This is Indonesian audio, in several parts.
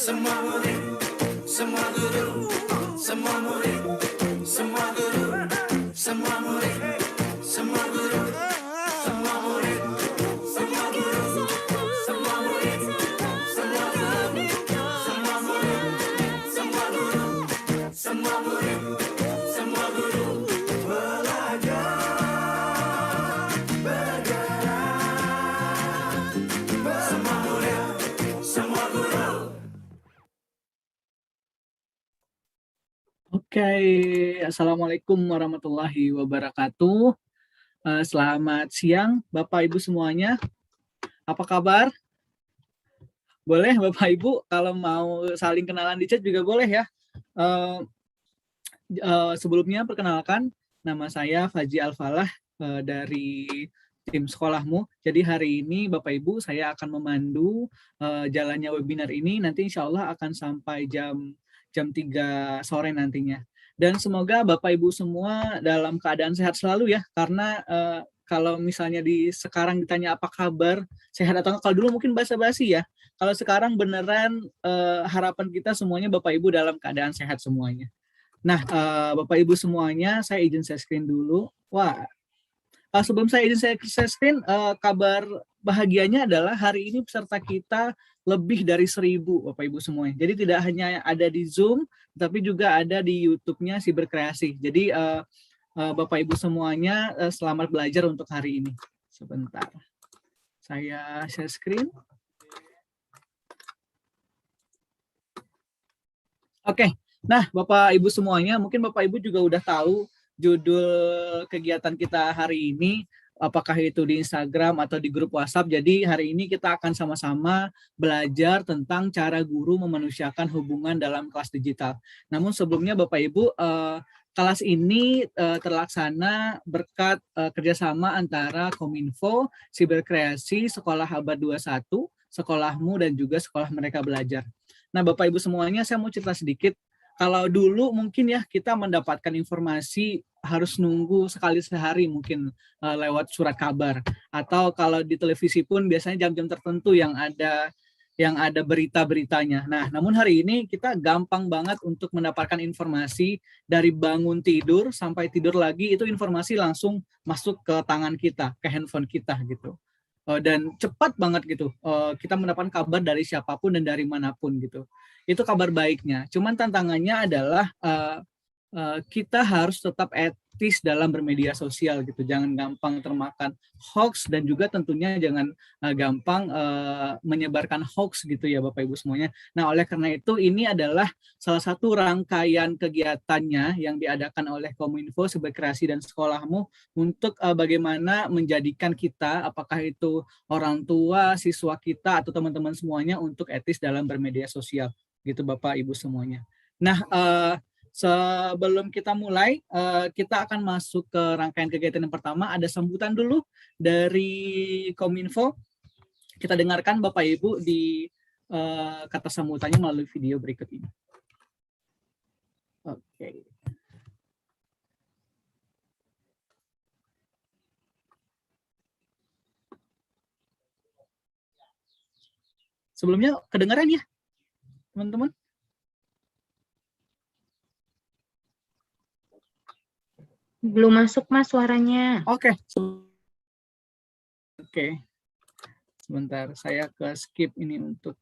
Semua murid, semua guru, semua murid, semua guru, semua murid, semua guru, semua murid, semua guru, semua murid, semua guru, semua murid, semua guru, semua murid, semua guru. Belajar, bergerak, semua murid, semua guru. Oke, Assalamualaikum warahmatullahi wabarakatuh. Selamat siang, Bapak Ibu semuanya. Apa kabar? Boleh Bapak Ibu kalau mau saling kenalan di chat juga boleh ya. Eh, Sebelumnya perkenalkan, nama saya Faji Alfalah dari tim sekolahmu. Jadi hari ini Bapak Ibu saya akan memandu jalannya webinar ini. Nanti insya Allah akan sampai jam 3 sore nantinya. Dan semoga Bapak Ibu semua dalam keadaan sehat selalu ya. Karena kalau misalnya sekarang ditanya apa kabar, sehat atau enggak, kalau dulu mungkin basa-basi ya. Kalau sekarang beneran harapan kita semuanya Bapak Ibu dalam keadaan sehat semuanya. Nah, Bapak Ibu semuanya, saya izin share screen dulu. Wah, sebelum saya izin share screen, kabar bahagianya adalah hari ini peserta kita lebih dari 1.000 Bapak Ibu semuanya. Jadi tidak hanya ada di Zoom, tapi juga ada di YouTube-nya Siberkreasi. Jadi Bapak Ibu semuanya selamat belajar untuk hari ini. Sebentar, saya share screen. Oke. Nah, Bapak Ibu semuanya, mungkin Bapak Ibu juga udah tahu judul kegiatan kita hari ini, apakah itu di Instagram atau di grup WhatsApp. Jadi hari ini kita akan sama-sama belajar tentang cara guru memanusiakan hubungan dalam kelas digital. Namun sebelumnya Bapak Ibu, kelas ini terlaksana berkat kerjasama antara Kominfo, Siberkreasi, Sekolah Abad 21, Sekolahmu, dan juga Sekolah Mereka Belajar. Nah, Bapak Ibu semuanya, saya mau cerita sedikit. Kalau dulu mungkin ya kita mendapatkan informasi harus nunggu sekali sehari mungkin lewat surat kabar, atau kalau di televisi pun biasanya jam-jam tertentu yang ada berita-beritanya. Nah, namun hari ini kita gampang banget untuk mendapatkan informasi dari bangun tidur sampai tidur lagi, itu informasi langsung masuk ke tangan kita, ke handphone kita gitu. Dan cepat banget gitu, kita mendapatkan kabar dari siapapun dan dari manapun gitu. Itu kabar baiknya. Cuman tantangannya adalah kita harus tetap etis dalam bermedia sosial gitu. Jangan gampang termakan hoax, dan juga tentunya jangan gampang menyebarkan hoax gitu ya Bapak Ibu semuanya. Nah, oleh karena itu ini adalah salah satu rangkaian kegiatannya yang diadakan oleh Kominfo, Siberkreasi, dan Sekolahmu untuk bagaimana menjadikan kita, apakah itu orang tua, siswa kita, atau teman-teman semuanya, untuk etis dalam bermedia sosial gitu Bapak Ibu semuanya. Nah, sebelum kita mulai, kita akan masuk ke rangkaian kegiatan yang pertama. Ada sambutan dulu dari Kominfo. Kita dengarkan Bapak Ibu di kata sambutannya melalui video berikut ini. Oke. Sebelumnya kedengaran ya, teman-teman? Belum masuk Mas suaranya. Oke. Oke. Sebentar, saya ke skip ini untuk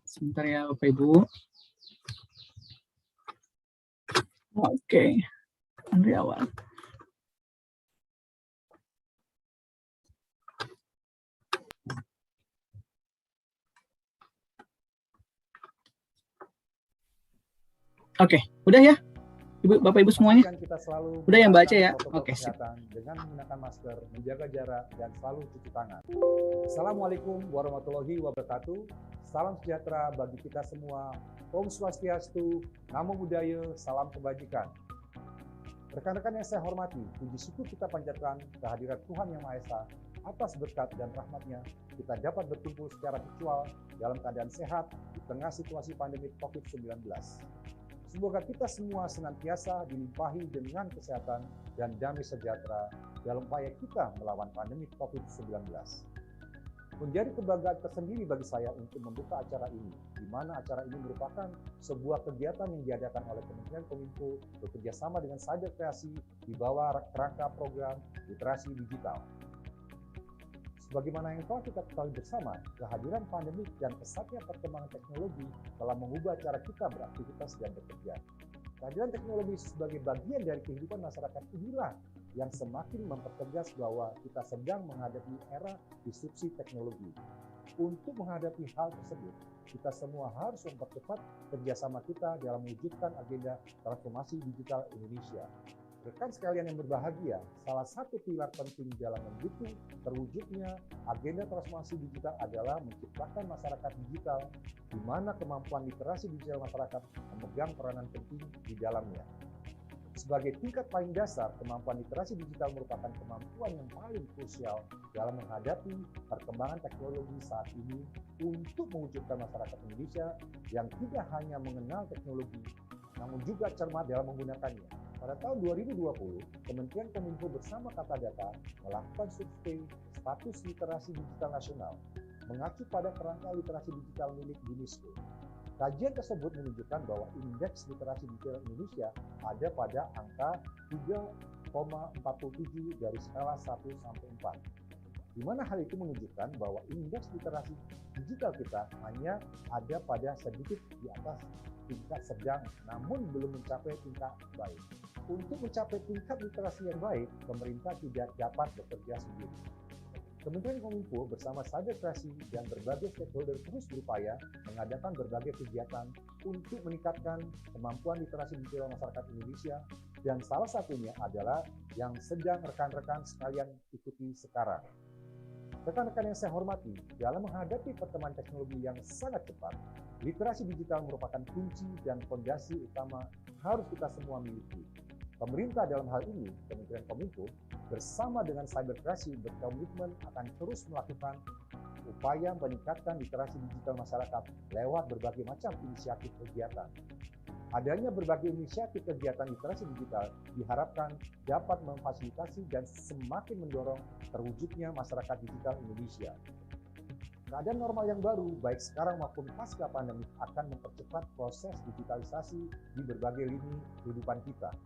sebentar ya Bapak Ibu. Oke. Dari awal. Oke, udah ya, Bapak Ibu semuanya? Udah yang baca ya? Oke, dengan menggunakan masker, menjaga jarak, dan selalu cuci tangan. Assalamualaikum warahmatullahi wabarakatuh. Salam sejahtera bagi kita semua. Om Swastiastu, Namo Buddhaya, salam kebajikan. Rekan-rekan yang saya hormati, puji syukur kita panjatkan kehadirat Tuhan Yang Maha Esa atas berkat dan rahmat-Nya kita dapat berkumpul secara virtual dalam keadaan sehat di tengah situasi pandemi COVID-19. Semoga kita semua senantiasa dilimpahi dengan kesehatan dan damai sejahtera dalam upaya kita melawan pandemi COVID-19. Menjadi kebanggaan tersendiri bagi saya untuk membuka acara ini, di mana acara ini merupakan sebuah kegiatan yang diadakan oleh Kementerian Kominfo bekerjasama dengan Cyber Kreasi di bawah kerangka program literasi digital. Sebagaimana yang telah kita ketahui bersama, kehadiran pandemi dan pesatnya perkembangan teknologi telah mengubah cara kita beraktivitas dan bekerja. Kehadiran teknologi sebagai bagian dari kehidupan masyarakat inilah yang semakin mempertegas bahwa kita sedang menghadapi era disrupsi teknologi. Untuk menghadapi hal tersebut, kita semua harus mempercepat kerjasama kita dalam mewujudkan agenda transformasi digital Indonesia. Rekan sekalian yang berbahagia, salah satu pilar penting dalam mendukung terwujudnya agenda transformasi digital adalah menciptakan masyarakat digital, di mana kemampuan literasi digital masyarakat memegang peranan penting di dalamnya. Sebagai tingkat paling dasar, kemampuan literasi digital merupakan kemampuan yang paling krusial dalam menghadapi perkembangan teknologi saat ini untuk mewujudkan masyarakat Indonesia yang tidak hanya mengenal teknologi, namun juga cermat dalam menggunakannya. Pada tahun 2020, Kementerian Kominfo bersama Kata Data melakukan survei status literasi digital nasional, mengacu pada kerangka literasi digital milik UNESCO. Kajian tersebut menunjukkan bahwa indeks literasi digital Indonesia ada pada angka 3,47 dari skala 1 sampai 4. Di mana hal itu menunjukkan bahwa indeks literasi digital kita hanya ada pada sedikit di atas tingkat sedang, namun belum mencapai tingkat baik. Untuk mencapai tingkat literasi yang baik, pemerintah tidak dapat bekerja sendiri. Kementerian Kominfo bersama Cyber Kreasi dan berbagai stakeholder terus berupaya mengadakan berbagai kegiatan untuk meningkatkan kemampuan literasi digital masyarakat Indonesia, dan salah satunya adalah yang sedang rekan-rekan sekalian ikuti sekarang. Rekan-rekan yang saya hormati, dalam menghadapi perkembangan teknologi yang sangat cepat, literasi digital merupakan kunci dan fondasi utama harus kita semua miliki. Pemerintah dalam hal ini, Kementerian Kominfo, bersama dengan Cyber Kreasi berkomitmen akan terus melakukan upaya meningkatkan literasi digital masyarakat lewat berbagai macam inisiatif kegiatan. Adanya berbagai inisiatif kegiatan literasi digital diharapkan dapat memfasilitasi dan semakin mendorong terwujudnya masyarakat digital Indonesia. Keadaan normal yang baru, baik sekarang maupun pasca pandemi, akan mempercepat proses digitalisasi di berbagai lini kehidupan kita.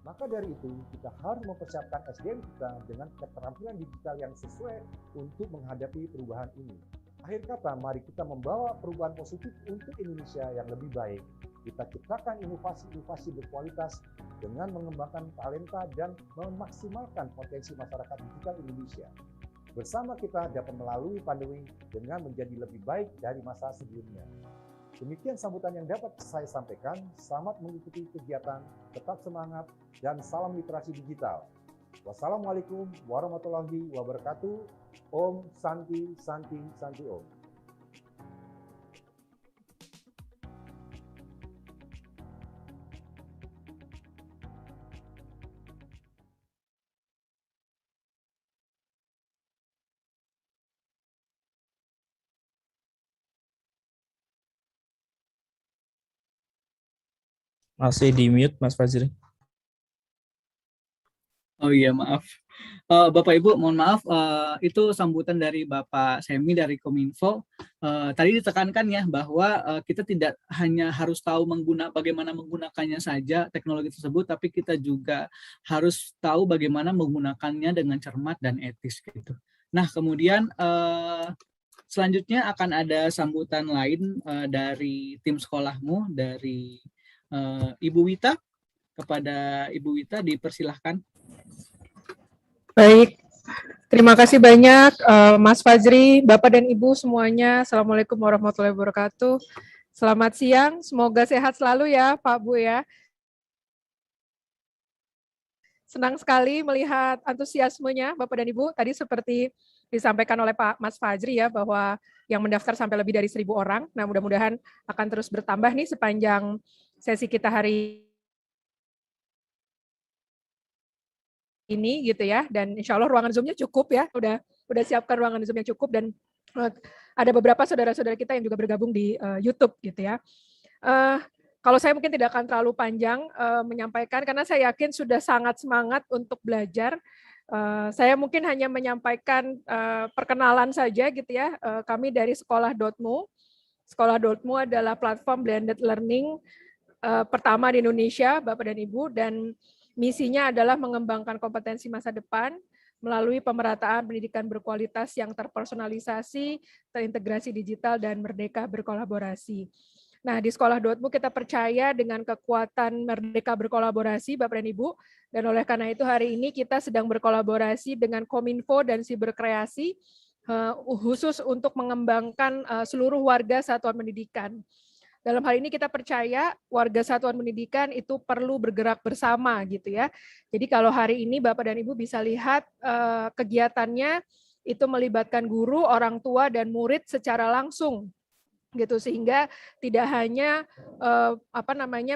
Maka dari itu, kita harus mempersiapkan SDM kita dengan keterampilan digital yang sesuai untuk menghadapi perubahan ini. Akhir kata, mari kita membawa perubahan positif untuk Indonesia yang lebih baik. Kita ciptakan inovasi-inovasi berkualitas dengan mengembangkan talenta dan memaksimalkan potensi masyarakat digital Indonesia. Bersama kita dapat melalui pandemi dengan menjadi lebih baik dari masa sebelumnya. Demikian sambutan yang dapat saya sampaikan. Selamat mengikuti kegiatan, tetap semangat, dan salam literasi digital. Wassalamualaikum warahmatullahi wabarakatuh. Om Santi Santi Santi Om. Masih di mute, Mas Fajri. Oh iya, maaf. Bapak Ibu, mohon maaf, itu sambutan dari Bapak Semi dari Kominfo. Tadi ditekankan ya bahwa kita tidak hanya harus tahu bagaimana menggunakannya saja teknologi tersebut, tapi kita juga harus tahu bagaimana menggunakannya dengan cermat dan etis gitu. Nah, kemudian selanjutnya akan ada sambutan lain dari tim sekolahmu, dari Ibu Wita. Kepada Ibu Wita dipersilahkan. Baik, terima kasih banyak Mas Fajri, Bapak dan Ibu semuanya. Assalamualaikum warahmatullahi wabarakatuh. Selamat siang, semoga sehat selalu ya Pak Bu ya. Senang sekali melihat antusiasmenya Bapak dan Ibu. Tadi seperti disampaikan oleh Pak Mas Fajri ya, bahwa yang mendaftar sampai lebih dari 1.000 orang. Nah, mudah-mudahan akan terus bertambah nih sepanjang sesi kita hari ini gitu ya, dan insya Allah ruangan Zoom-nya cukup ya, udah siapkan ruangan Zoom yang cukup, dan ada beberapa saudara-saudara kita yang juga bergabung di YouTube gitu ya. Kalau saya mungkin tidak akan terlalu panjang menyampaikan, karena saya yakin sudah sangat semangat untuk belajar, Saya mungkin hanya menyampaikan perkenalan saja gitu ya. Kami dari Sekolah Dotmu. Sekolah Dotmu adalah platform blended learning pertama di Indonesia, Bapak dan Ibu, dan misinya adalah mengembangkan kompetensi masa depan melalui pemerataan pendidikan berkualitas yang terpersonalisasi, terintegrasi digital, dan merdeka berkolaborasi. Nah, di Sekolah Dotmu kita percaya dengan kekuatan merdeka berkolaborasi, Bapak dan Ibu, dan oleh karena itu hari ini kita sedang berkolaborasi dengan Kominfo dan Siberkreasi khusus untuk mengembangkan seluruh warga satuan pendidikan. Dalam hal ini kita percaya warga satuan pendidikan itu perlu bergerak bersama gitu ya. Jadi kalau hari ini Bapak dan Ibu bisa lihat kegiatannya itu melibatkan guru, orang tua, dan murid secara langsung gitu, sehingga tidak hanya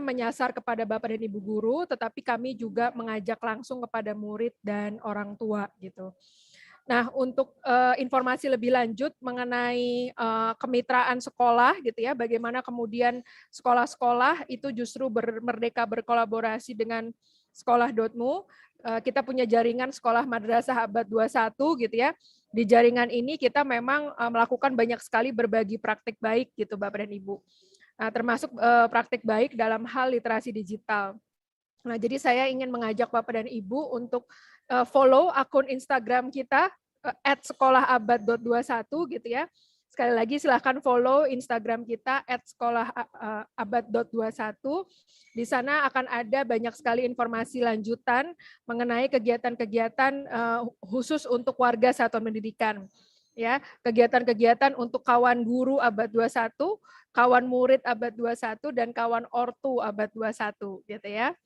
menyasar kepada Bapak dan Ibu guru, tetapi kami juga mengajak langsung kepada murid dan orang tua gitu. Nah, untuk informasi lebih lanjut mengenai kemitraan sekolah gitu ya, bagaimana kemudian sekolah-sekolah itu justru merdeka berkolaborasi dengan Sekolah Dotmu. Kita punya jaringan Sekolah Madrasah Abad 21 gitu ya. Di jaringan ini kita memang melakukan banyak sekali berbagi praktik baik gitu Bapak dan Ibu. Nah, termasuk praktik baik dalam hal literasi digital. Nah, jadi saya ingin mengajak Bapak dan Ibu untuk follow akun Instagram kita @sekolahAbad.21 gitu ya. Sekali lagi silahkan follow Instagram kita @sekolahAbad.21. Di sana akan ada banyak sekali informasi lanjutan mengenai kegiatan-kegiatan khusus untuk warga satuan pendidikan. Ya, kegiatan-kegiatan untuk kawan guru Abad 21, kawan murid Abad 21, dan kawan ortu Abad 21 gitu ya.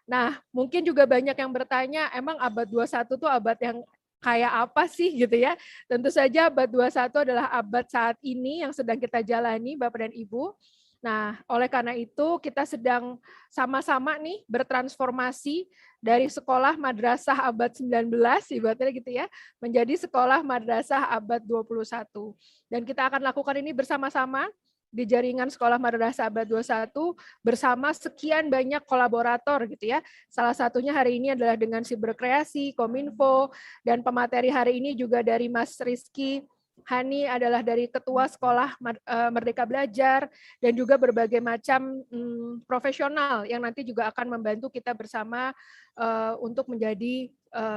Nah, mungkin juga banyak yang bertanya, emang Abad 21 itu abad yang kayak apa sih gitu ya. Tentu saja Abad 21 adalah abad saat ini yang sedang kita jalani Bapak dan Ibu. Nah, oleh karena itu kita sedang sama-sama nih bertransformasi dari sekolah madrasah abad 19 ibaratnya gitu ya, menjadi sekolah madrasah abad 21. Dan kita akan lakukan ini bersama-sama di jaringan Sekolah Madrasah Abad 21 bersama sekian banyak kolaborator gitu ya. Salah satunya hari ini adalah dengan Siberkreasi, Kominfo, dan pemateri hari ini juga dari Mas Rizky Hani adalah dari Ketua Sekolah Merdeka Belajar, dan juga berbagai macam profesional yang nanti juga akan membantu kita bersama untuk menjadi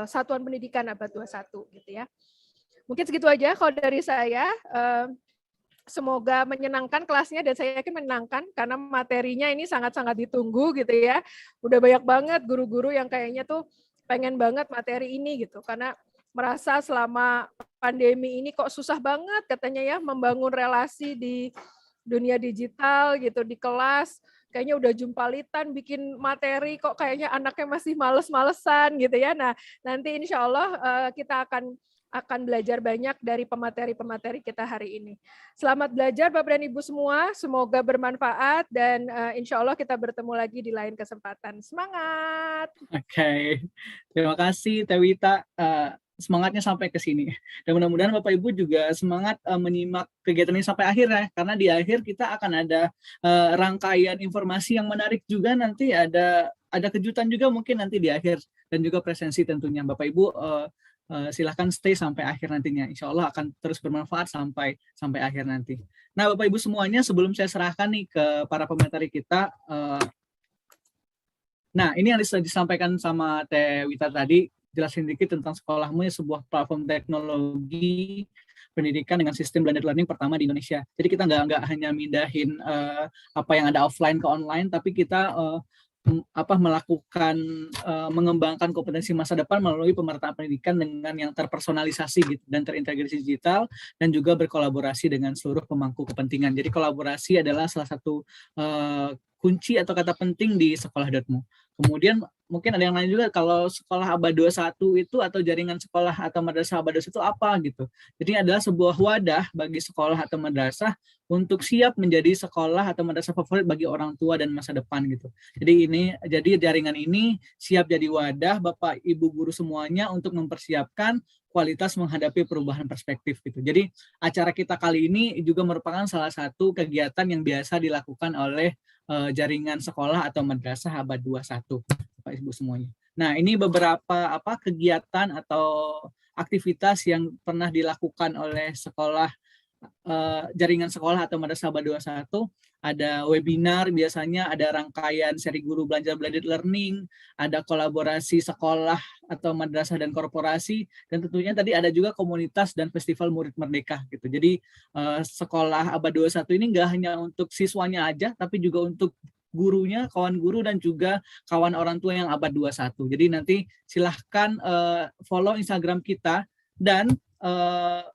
satuan pendidikan Abad 21 gitu ya. Mungkin segitu aja kalau dari saya. Semoga menyenangkan kelasnya, dan saya yakin menyenangkan karena materinya ini sangat-sangat ditunggu gitu ya. Udah banyak banget guru-guru yang kayaknya tuh pengen banget materi ini gitu, karena merasa selama pandemi ini kok susah banget katanya ya membangun relasi di dunia digital gitu di kelas. Kayaknya udah jumpalitan bikin materi kok kayaknya anaknya masih males-malesan gitu ya. Nah, nanti insya Allah kita akan belajar banyak dari pemateri-pemateri kita hari ini. Selamat belajar Bapak dan Ibu semua, semoga bermanfaat, dan insya Allah kita bertemu lagi di lain kesempatan. Semangat! Oke, terima kasih Teh Wita. Semangatnya sampai ke sini. Dan mudah-mudahan Bapak Ibu juga semangat menyimak kegiatan ini sampai akhir ya, karena di akhir kita akan ada rangkaian informasi yang menarik juga, nanti ada kejutan juga mungkin nanti di akhir, dan juga presensi tentunya. Bapak Ibu silahkan stay sampai akhir nantinya. Insya Allah akan terus bermanfaat sampai akhir nanti. Nah, Bapak Ibu semuanya, sebelum saya serahkan nih ke para pemateri kita, nah ini yang disampaikan sama Teh Wita tadi, jelasin dikit tentang Sekolahmu, sebuah platform teknologi pendidikan dengan sistem blended learning pertama di Indonesia. Jadi kita nggak hanya mindahin apa yang ada offline ke online, tapi kita melakukan mengembangkan kompetensi masa depan melalui pemerataan pendidikan dengan yang terpersonalisasi gitu, dan terintegrasi digital, dan juga berkolaborasi dengan seluruh pemangku kepentingan. Jadi kolaborasi adalah salah satu kunci atau kata penting di Sekolah Dotmu. Kemudian mungkin ada yang lain juga, kalau Sekolah Abad 21 itu atau jaringan sekolah atau madrasah Abad 21 itu apa gitu. Jadi adalah sebuah wadah bagi sekolah atau madrasah untuk siap menjadi sekolah atau madrasah favorit bagi orang tua dan masa depan gitu. Jadi jaringan ini siap jadi wadah Bapak Ibu guru semuanya untuk mempersiapkan kualitas menghadapi perubahan perspektif gitu. Jadi acara kita kali ini juga merupakan salah satu kegiatan yang biasa dilakukan oleh jaringan sekolah atau madrasah Abad 21 Bapak Ibu semuanya. Nah, ini beberapa kegiatan atau aktivitas yang pernah dilakukan oleh sekolah, jaringan sekolah atau Madrasah Aba 21. Ada webinar, biasanya ada rangkaian seri guru belajar blended learning, ada kolaborasi sekolah atau madrasah dan korporasi, dan tentunya tadi ada juga komunitas dan festival murid merdeka gitu. Jadi sekolah Aba 21 ini nggak hanya untuk siswanya aja, tapi juga untuk gurunya, kawan guru, dan juga kawan orang tua yang Aba 21. Jadi nanti silahkan follow Instagram kita, dan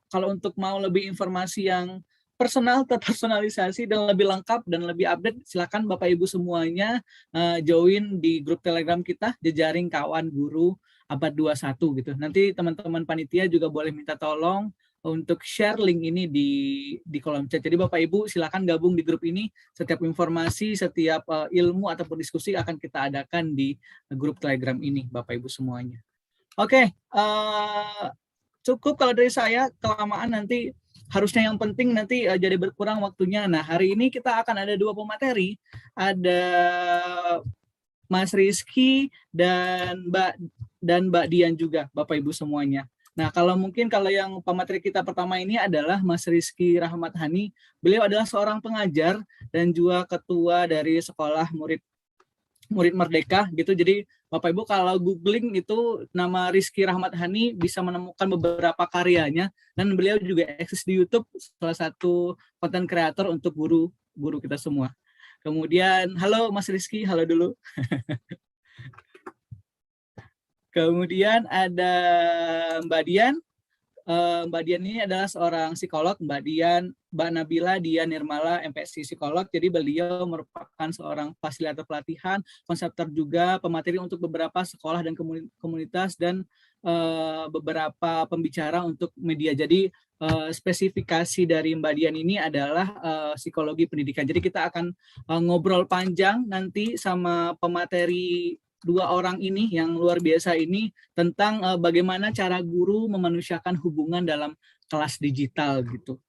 kalau untuk mau lebih informasi yang personal, terpersonalisasi, dan lebih lengkap dan lebih update, silakan Bapak Ibu semuanya join di grup Telegram kita, Jejaring Kawan Guru Abad 21 gitu. Nanti teman-teman panitia juga boleh minta tolong untuk share link ini di kolom chat. Jadi Bapak Ibu silakan gabung di grup ini. Setiap informasi, setiap ilmu ataupun diskusi akan kita adakan di grup Telegram ini, Bapak Ibu semuanya. Oke, cukup kalau dari saya, kelamaan nanti harusnya yang penting nanti jadi berkurang waktunya. Nah, hari ini kita akan ada 2 pemateri, ada Mas Rizky dan Mbak Dian juga, Bapak Ibu semuanya. Nah, kalau yang pemateri kita pertama ini adalah Mas Rizky Rahmat Hani. Beliau adalah seorang pengajar dan juga ketua dari sekolah murid merdeka gitu. Jadi Bapak Ibu kalau googling itu nama Rizky Rahmat Hani bisa menemukan beberapa karyanya, dan beliau juga eksis di YouTube, salah satu konten kreator untuk guru kita semua. Kemudian halo Mas Rizky, halo dulu. Kemudian ada Mbak Dian. Mbak Dian ini adalah seorang psikolog. Mbak Nabila Dian Nirmala, MPSI psikolog. Jadi beliau merupakan seorang fasilitator pelatihan, konseptor juga, pemateri untuk beberapa sekolah dan komunitas, dan beberapa pembicara untuk media. Jadi spesifikasi dari Mbak Dian ini adalah psikologi pendidikan. Jadi kita akan ngobrol panjang nanti sama pemateri 2 orang ini yang luar biasa ini tentang bagaimana cara guru memanusiakan hubungan dalam kelas digital gitu.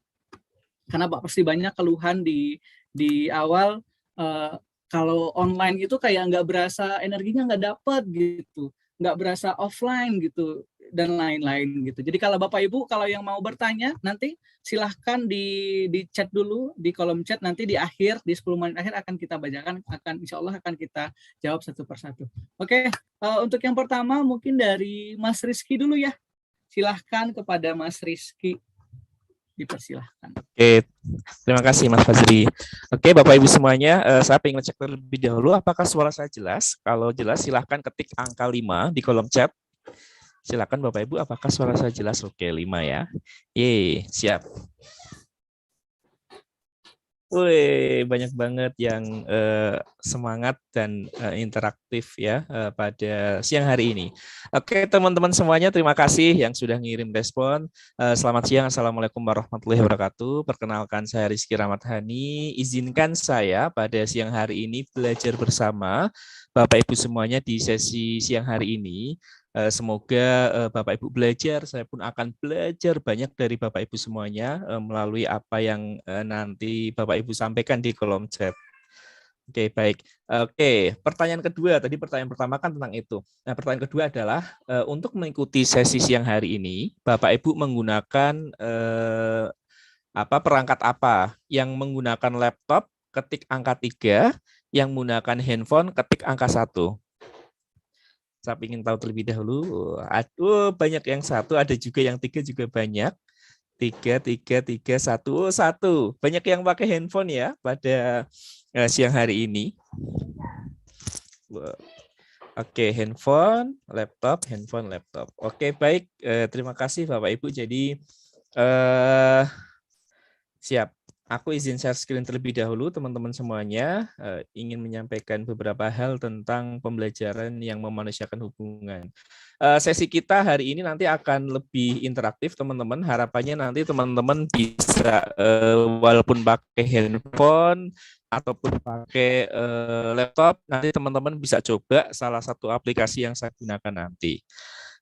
Karena pasti banyak keluhan di awal, kalau online itu kayak nggak berasa, energinya nggak dapet gitu, nggak berasa offline gitu, dan lain-lain gitu. Jadi kalau Bapak Ibu kalau yang mau bertanya nanti silahkan di chat dulu di kolom chat, nanti di akhir, di 10 menit akhir akan kita bacakan, insya Allah akan kita jawab satu persatu. Oke, untuk yang pertama mungkin dari Mas Rizky dulu ya. Silahkan kepada Mas Rizky, dipersilahkan. Oke, terima kasih Mas Fajri. Oke, Bapak Ibu semuanya, saya ingin ngecek terlebih dahulu apakah suara saya jelas. Kalau jelas silahkan ketik angka 5 di kolom chat. Silakan Bapak Ibu, apakah suara saya jelas? Oke, 5 ya. Siap. Wih, banyak banget yang semangat dan interaktif ya pada siang hari ini. Oke, teman-teman semuanya, terima kasih yang sudah ngirim respon. Selamat siang, Assalamualaikum warahmatullahi wabarakatuh. Perkenalkan, saya Rizky Rahmat Hani. Izinkan saya pada siang hari ini belajar bersama Bapak Ibu semuanya di sesi siang hari ini. Semoga Bapak Ibu belajar, saya pun akan belajar banyak dari Bapak Ibu semuanya melalui apa yang nanti Bapak Ibu sampaikan di kolom chat. Oke, baik. Oke, pertanyaan kedua, tadi pertanyaan pertama kan tentang itu. Nah, pertanyaan kedua adalah untuk mengikuti sesi siang hari ini, Bapak Ibu menggunakan perangkat apa? Yang menggunakan laptop, ketik angka 3, yang menggunakan handphone, ketik angka 1. Saya ingin tahu terlebih dahulu. Aduh, banyak yang 1, ada juga yang 3 juga banyak. 3, 1. 1. Banyak yang pakai handphone ya pada siang hari ini. Oke, handphone, laptop. Oke, baik. Terima kasih Bapak Ibu. Jadi siap. Aku izin share screen terlebih dahulu, teman-teman semuanya. Ingin menyampaikan beberapa hal tentang pembelajaran yang memanusiakan hubungan. Sesi kita hari ini nanti akan lebih interaktif, teman-teman. Harapannya nanti teman-teman bisa, walaupun pakai handphone ataupun pakai laptop, nanti teman-teman bisa coba salah satu aplikasi yang saya gunakan nanti.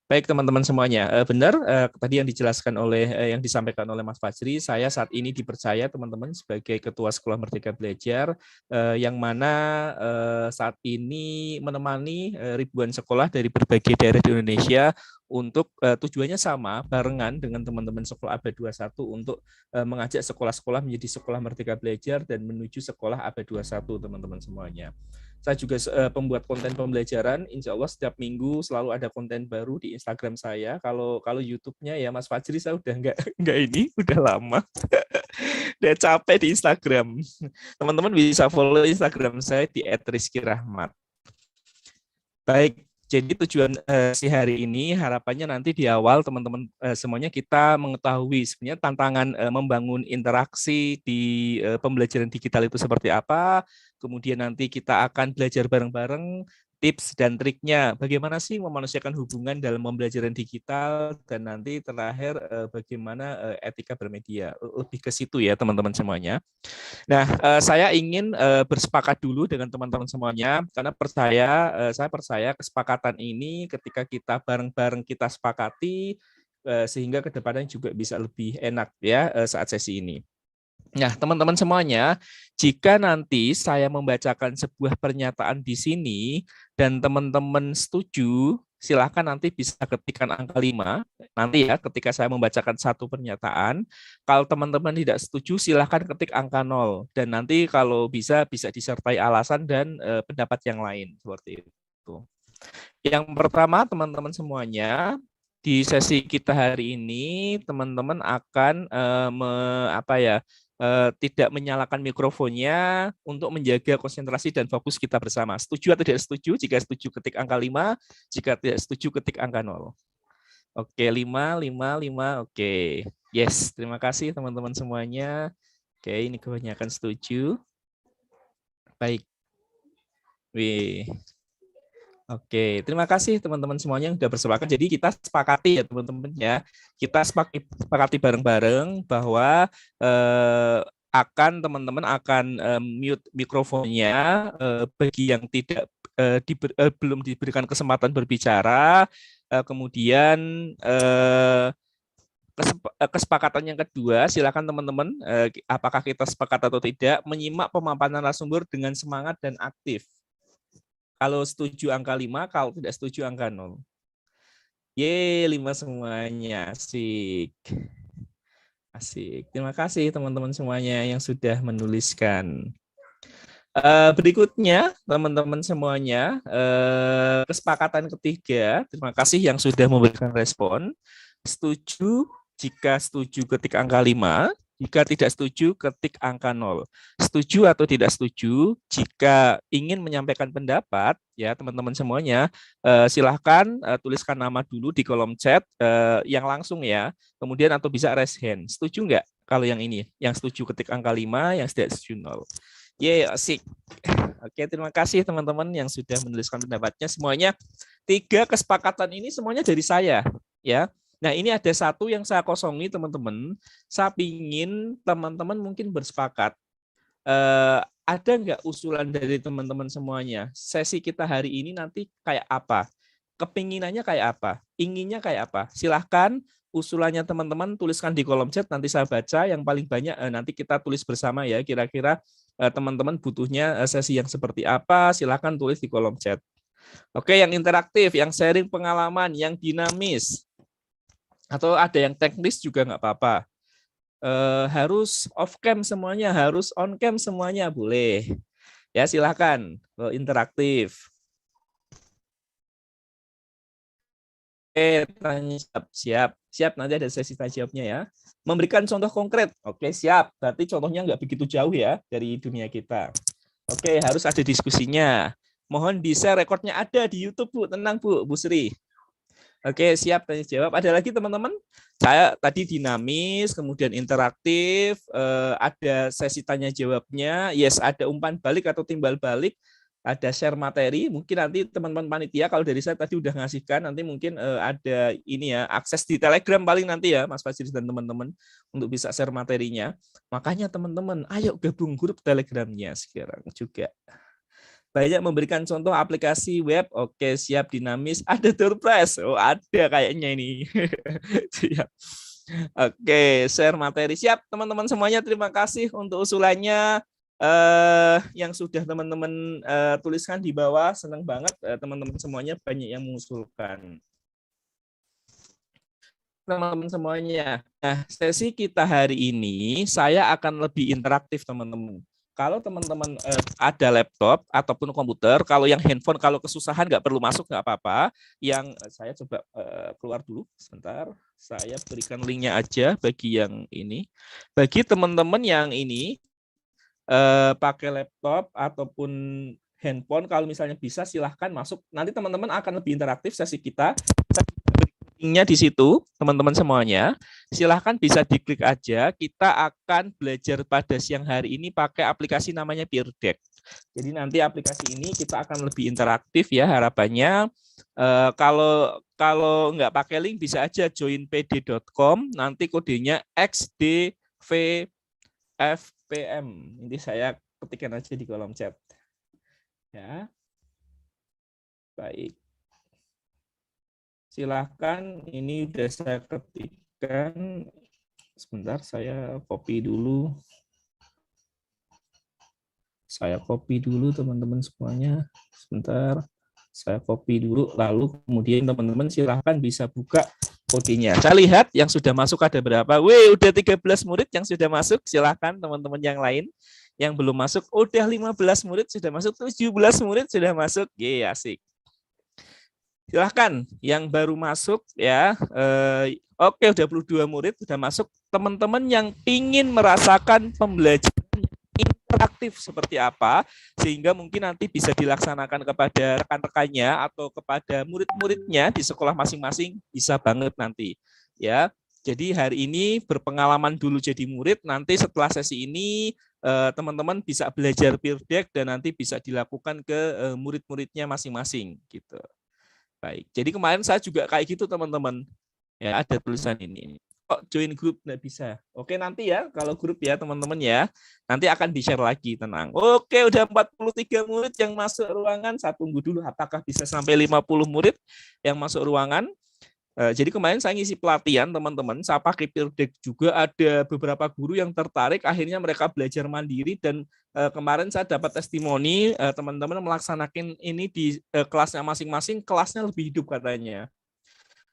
Baik teman-teman semuanya, benar tadi yang dijelaskan oleh yang disampaikan oleh Mas Fajri, saya saat ini dipercaya teman-teman sebagai Ketua Sekolah Merdeka Belajar, yang mana saat ini menemani ribuan sekolah dari berbagai daerah di Indonesia untuk tujuannya sama, barengan dengan teman-teman sekolah ABA 21 untuk mengajak sekolah-sekolah menjadi sekolah Merdeka Belajar dan menuju sekolah ABA 21 teman-teman semuanya. Saya juga pembuat konten pembelajaran, insya Allah setiap minggu selalu ada konten baru di Instagram saya. Kalau YouTube-nya ya Mas Fajri saya udah nggak ini, udah lama. Udah capek di Instagram. Teman-teman bisa follow Instagram saya di @rizkyrahmat. Baik, jadi tujuan si hari ini harapannya nanti di awal teman-teman semuanya kita mengetahui sebenarnya tantangan membangun interaksi di pembelajaran digital itu seperti apa. Kemudian nanti kita akan belajar bareng-bareng tips dan triknya bagaimana sih memanusiakan hubungan dalam pembelajaran digital, dan nanti terakhir bagaimana etika bermedia. Lebih ke situ ya teman-teman semuanya. Nah, saya ingin bersepakat dulu dengan teman-teman semuanya karena saya percaya kesepakatan ini ketika kita bareng-bareng kita sepakati sehingga kedepannya juga bisa lebih enak ya saat sesi ini. Nah, teman-teman semuanya, jika nanti saya membacakan sebuah pernyataan di sini dan teman-teman setuju, silakan nanti bisa ketikkan angka 5. Nanti ya, ketika saya membacakan satu pernyataan, kalau teman-teman tidak setuju, silakan ketik angka 0. Dan nanti kalau bisa disertai alasan dan pendapat yang lain. Seperti itu. Yang pertama, teman-teman semuanya, di sesi kita hari ini, teman-teman akan tidak menyalakan mikrofonnya untuk menjaga konsentrasi dan fokus kita bersama. Setuju atau tidak setuju? Jika setuju ketik angka 5, jika tidak setuju ketik angka 0. Oke, 5, oke. Yes, terima kasih teman-teman semuanya. Oke, ini kebanyakan setuju. Baik. Wih. Oke, terima kasih teman-teman semuanya yang sudah bersepakat. Jadi kita sepakati ya teman-teman ya. Kita sepakati bareng-bareng bahwa teman-teman akan mute mikrofonnya bagi yang belum diberikan kesempatan berbicara. Kemudian kesepakatan yang kedua, silakan teman-teman, apakah kita sepakat atau tidak, menyimak pemaparan narasumber dengan semangat dan aktif. Kalau setuju angka 5, kalau tidak setuju angka 0. 5 semuanya. Asik. Terima kasih teman-teman semuanya yang sudah menuliskan. Berikutnya, teman-teman semuanya, kesepakatan ketiga. Terima kasih yang sudah memberikan respon. Setuju, jika setuju ketik angka 5. Jika tidak setuju, ketik angka 0. Setuju atau tidak setuju, jika ingin menyampaikan pendapat, ya teman-teman semuanya, silahkan tuliskan nama dulu di kolom chat yang langsung ya, kemudian atau bisa raise hand. Setuju nggak kalau yang ini? Yang setuju ketik angka 5, yang tidak setuju 0. Asik. Oke, terima kasih teman-teman yang sudah menuliskan pendapatnya. Semuanya 3 kesepakatan ini semuanya dari saya, ya. Nah, ini ada satu yang saya kosongi, teman-teman. Saya ingin teman-teman mungkin bersepakat. Ada nggak usulan dari teman-teman semuanya? Sesi kita hari ini nanti kayak apa? Kepinginannya kayak apa? Inginnya kayak apa? Silahkan usulannya teman-teman tuliskan di kolom chat, nanti saya baca. Yang paling banyak nanti kita tulis bersama ya. Kira-kira teman-teman butuhnya sesi yang seperti apa? Silahkan tulis di kolom chat. Oke, yang interaktif, yang sharing pengalaman, yang dinamis. Atau ada yang teknis juga nggak apa-apa. Harus off cam semuanya, harus on cam semuanya, boleh. Ya, silakan interaktif. Oke, tanya siap. Nanti ada sesi tanya jawabnya ya. Memberikan contoh konkret. Oke, siap. Berarti contohnya nggak begitu jauh ya dari dunia kita. Oke, harus ada diskusinya. Mohon di-share rekodnya ada di YouTube, Bu. Tenang, Bu Sri. Oke, siap tanya jawab. Ada lagi teman-teman? Saya tadi dinamis, kemudian interaktif, ada sesi tanya jawabnya, yes, ada umpan balik atau timbal balik, ada share materi. Mungkin nanti teman-teman panitia, kalau dari saya tadi udah ngasihkan, nanti mungkin ada ini ya, akses di Telegram paling nanti ya, Mas Fajri dan teman-teman untuk bisa share materinya. Makanya teman-teman, ayo gabung grup Telegramnya sekarang juga. Banyak memberikan contoh aplikasi web. Oke, siap, dinamis. Ada Doorpress. Oh, ada kayaknya ini. Siap. Oke, share materi. Siap, teman-teman semuanya. Terima kasih untuk usulannya yang sudah teman-teman tuliskan di bawah. Senang banget teman-teman semuanya banyak yang mengusulkan. Teman-teman semuanya. Nah, sesi kita hari ini saya akan lebih interaktif, teman-teman. Kalau teman-teman ada laptop ataupun komputer, kalau yang handphone kalau kesusahan nggak perlu masuk nggak apa-apa. Yang saya coba keluar dulu sebentar. Saya berikan linknya aja bagi yang ini. Bagi teman-teman yang ini pakai laptop ataupun handphone, kalau misalnya bisa silahkan masuk. Nanti teman-teman akan lebih interaktif sesi kita. Linknya di situ, teman-teman semuanya. Silahkan bisa diklik aja. Kita akan belajar pada siang hari ini pakai aplikasi namanya Peer Deck. Jadi nanti aplikasi ini kita akan lebih interaktif ya harapannya. Kalau nggak pakai link bisa aja join pd.com. Nanti kodenya XDVFPM. Ini saya ketikkan aja di kolom chat. Ya, baik. Silahkan, ini udah saya ketikkan. Sebentar, saya copy dulu. Saya copy dulu teman-teman semuanya. Sebentar, saya copy dulu. Lalu kemudian teman-teman silahkan bisa buka kodenya. Saya lihat yang sudah masuk ada berapa. Wih, udah 13 murid yang sudah masuk. Silahkan teman-teman yang lain. Yang belum masuk, udah 15 murid sudah masuk. 17 murid sudah masuk. Ye, asik. Silahkan yang baru masuk ya. Oke, 22 murid sudah masuk. Teman-teman yang ingin merasakan pembelajaran interaktif seperti apa, sehingga mungkin nanti bisa dilaksanakan kepada rekan-rekannya atau kepada murid-muridnya di sekolah masing-masing, bisa banget nanti. Ya, jadi hari ini berpengalaman dulu jadi murid. Nanti setelah sesi ini teman-teman bisa belajar Peer Deck dan nanti bisa dilakukan ke murid-muridnya masing-masing gitu. Baik, jadi kemarin saya juga kayak gitu teman-teman. Ya, ada tulisan ini. Kok join grup nggak bisa? Oke, nanti ya, kalau grup ya teman-teman ya. Nanti akan di-share lagi, tenang. Oke, udah 43 murid yang masuk ruangan. Saya tunggu dulu apakah bisa sampai 50 murid yang masuk ruangan. Jadi kemarin saya ngisi pelatihan teman-teman, saya pakai Peer Deck juga, ada beberapa guru yang tertarik, akhirnya mereka belajar mandiri dan kemarin saya dapat testimoni teman-teman melaksanakan ini di kelasnya masing-masing, kelasnya lebih hidup katanya.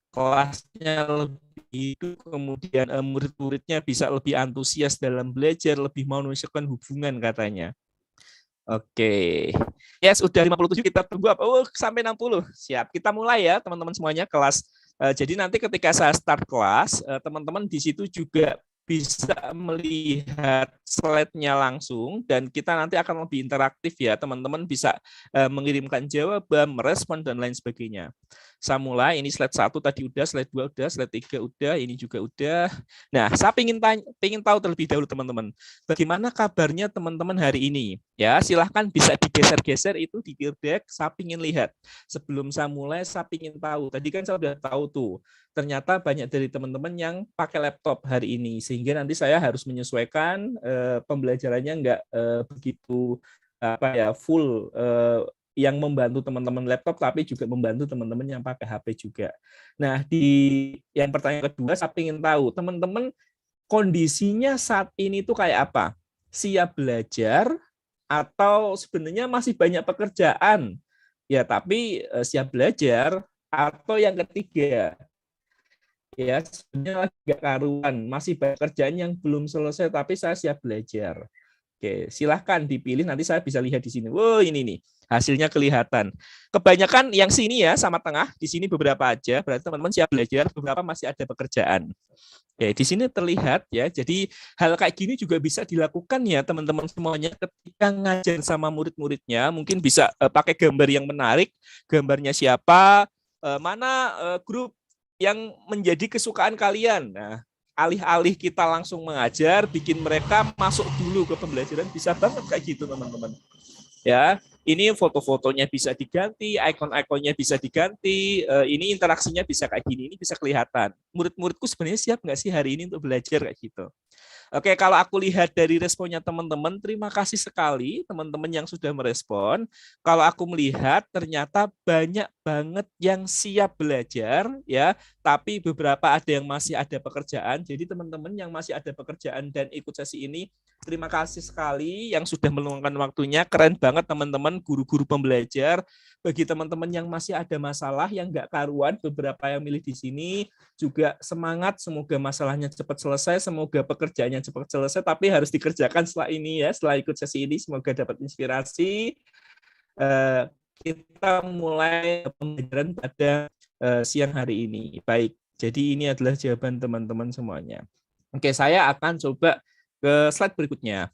Kelasnya lebih hidup, kemudian murid-muridnya bisa lebih antusias dalam belajar, lebih mau menunjukkan hubungan katanya. Oke. Yes, udah 57, kita tunggu apa? Oh, sampai 60. Siap. Kita mulai ya teman-teman semuanya kelas. Jadi nanti ketika saya start kelas, teman-teman di situ juga bisa melihat slide-nya langsung dan kita nanti akan lebih interaktif ya. Teman-teman bisa mengirimkan jawaban, merespon dan lain sebagainya. Saya mulai, ini slide 1 tadi udah, slide 2 udah, slide 3 udah, ini juga udah. Nah, saya pengen tahu terlebih dahulu teman-teman, bagaimana kabarnya teman-teman hari ini? Ya, silahkan bisa digeser-geser itu di Peer Deck, saya pengen lihat. Sebelum saya mulai, saya pengen tahu. Tadi kan saya udah tahu tuh, ternyata banyak dari teman-teman yang pakai laptop hari ini, sehingga nanti saya harus menyesuaikan pembelajarannya nggak begitu full yang membantu teman-teman laptop, tapi juga membantu teman-teman yang pakai HP juga. Nah, di yang pertanyaan kedua, saya ingin tahu teman-teman kondisinya saat ini tuh kayak apa? Siap belajar atau sebenarnya masih banyak pekerjaan? Ya, tapi siap belajar, atau yang ketiga, ya sebenarnya agak karuan, masih banyak kerjaan yang belum selesai, tapi saya siap belajar. Oke, silahkan dipilih, nanti saya bisa lihat di sini. Wow, ini nih, hasilnya kelihatan. Kebanyakan yang sini ya, sama tengah, di sini beberapa aja, berarti teman-teman siap belajar, beberapa masih ada pekerjaan. Oke, di sini terlihat ya, jadi hal kayak gini juga bisa dilakukan ya teman-teman semuanya ketika ngajar sama murid-muridnya, mungkin bisa pakai gambar yang menarik, gambarnya siapa, mana grup yang menjadi kesukaan kalian. Nah, alih-alih kita langsung mengajar, bikin mereka masuk dulu ke pembelajaran, bisa banget kayak gitu teman-teman. Ya, Ini foto-fotonya bisa diganti, icon-iconnya bisa diganti, ini interaksinya bisa kayak gini, ini bisa kelihatan. Murid-muridku sebenarnya siap nggak sih hari ini untuk belajar kayak gitu? Oke, kalau aku lihat dari responnya teman-teman, terima kasih sekali teman-teman yang sudah merespon. Kalau aku melihat ternyata banyak banget yang siap belajar ya, tapi beberapa ada yang masih ada pekerjaan. Jadi teman-teman yang masih ada pekerjaan dan ikut sesi ini, terima kasih sekali yang sudah meluangkan waktunya. Keren banget teman-teman guru-guru pembelajar. Bagi teman-teman yang masih ada masalah yang nggak karuan, beberapa yang milih di sini juga semangat, semoga masalahnya cepat selesai, semoga pekerjaannya cepat selesai, tapi harus dikerjakan setelah ini ya, setelah ikut sesi ini, semoga dapat inspirasi. Kita mulai pembelajaran pada siang hari ini. Baik, jadi ini adalah jawaban teman-teman semuanya. Oke, saya akan coba ke slide berikutnya.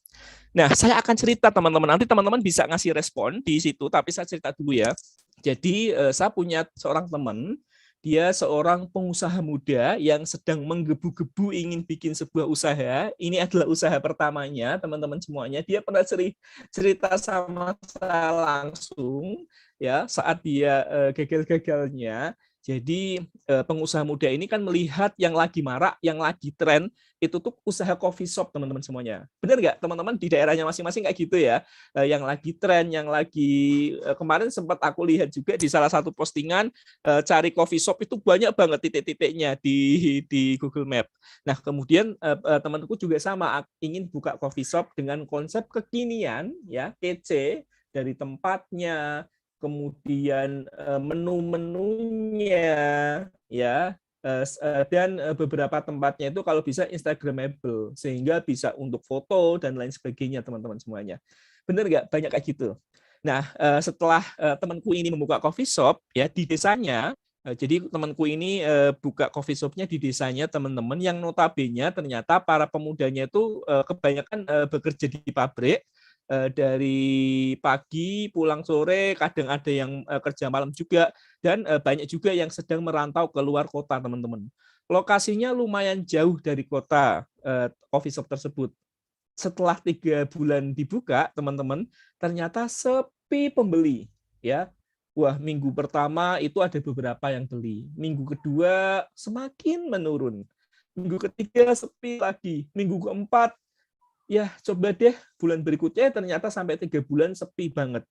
Nah, saya akan cerita teman-teman. Nanti teman-teman bisa ngasih respon di situ, tapi saya cerita dulu ya. Jadi saya punya seorang teman, dia seorang pengusaha muda yang sedang menggebu-gebu ingin bikin sebuah usaha. Ini adalah usaha pertamanya, teman-teman semuanya. Dia pernah cerita sama saya langsung ya saat dia gagal-gagalnya. Jadi pengusaha muda ini kan melihat yang lagi marak, yang lagi tren, itu tuh usaha coffee shop teman-teman semuanya. Benar nggak teman-teman di daerahnya masing-masing kayak gitu ya? Yang lagi tren, yang lagi kemarin sempat aku lihat juga di salah satu postingan cari coffee shop itu banyak banget titik-titiknya di Google Map. Nah kemudian temanku juga sama ingin buka coffee shop dengan konsep kekinian ya, kece dari tempatnya, kemudian menu-menunya ya, dan beberapa tempatnya itu kalau bisa Instagramable sehingga bisa untuk foto dan lain sebagainya teman-teman semuanya. Benar nggak banyak kayak gitu? Nah setelah temanku ini membuka coffee shop ya di desanya, jadi temanku ini buka coffee shopnya di desanya teman-teman yang notabene ternyata para pemudanya itu kebanyakan bekerja di pabrik. Dari pagi pulang sore, kadang ada yang kerja malam juga, dan banyak juga yang sedang merantau ke luar kota teman-teman. Lokasinya lumayan jauh dari kota coffee shop tersebut. Setelah 3 bulan dibuka teman-teman, ternyata sepi pembeli ya. Wah, minggu pertama itu ada beberapa yang beli, minggu kedua semakin menurun, minggu ketiga sepi lagi, minggu keempat ya coba deh bulan berikutnya ternyata sampai 3 bulan sepi banget.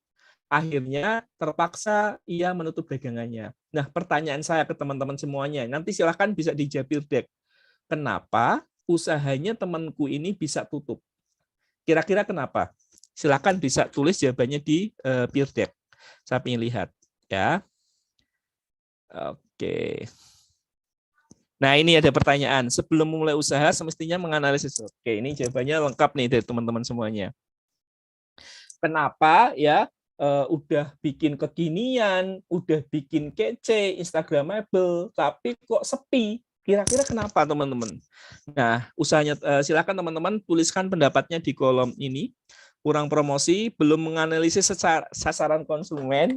Akhirnya terpaksa ia menutup dagangannya. Nah pertanyaan saya ke teman-teman semuanya, nanti silahkan bisa dijawab Peer Deck. Kenapa usahanya temanku ini bisa tutup? Kira-kira kenapa? Silahkan bisa tulis jawabannya di Peer Deck. Saya ingin lihat ya. Oke. Nah, ini ada pertanyaan. Sebelum memulai usaha, semestinya menganalisis. Oke, ini jawabannya lengkap nih dari teman-teman semuanya. Kenapa ya udah bikin kekinian, udah bikin kece, Instagramable, tapi kok sepi? Kira-kira kenapa, teman-teman? Nah, usahanya silakan teman-teman tuliskan pendapatnya di kolom ini. Kurang promosi, belum menganalisis sasaran konsumen.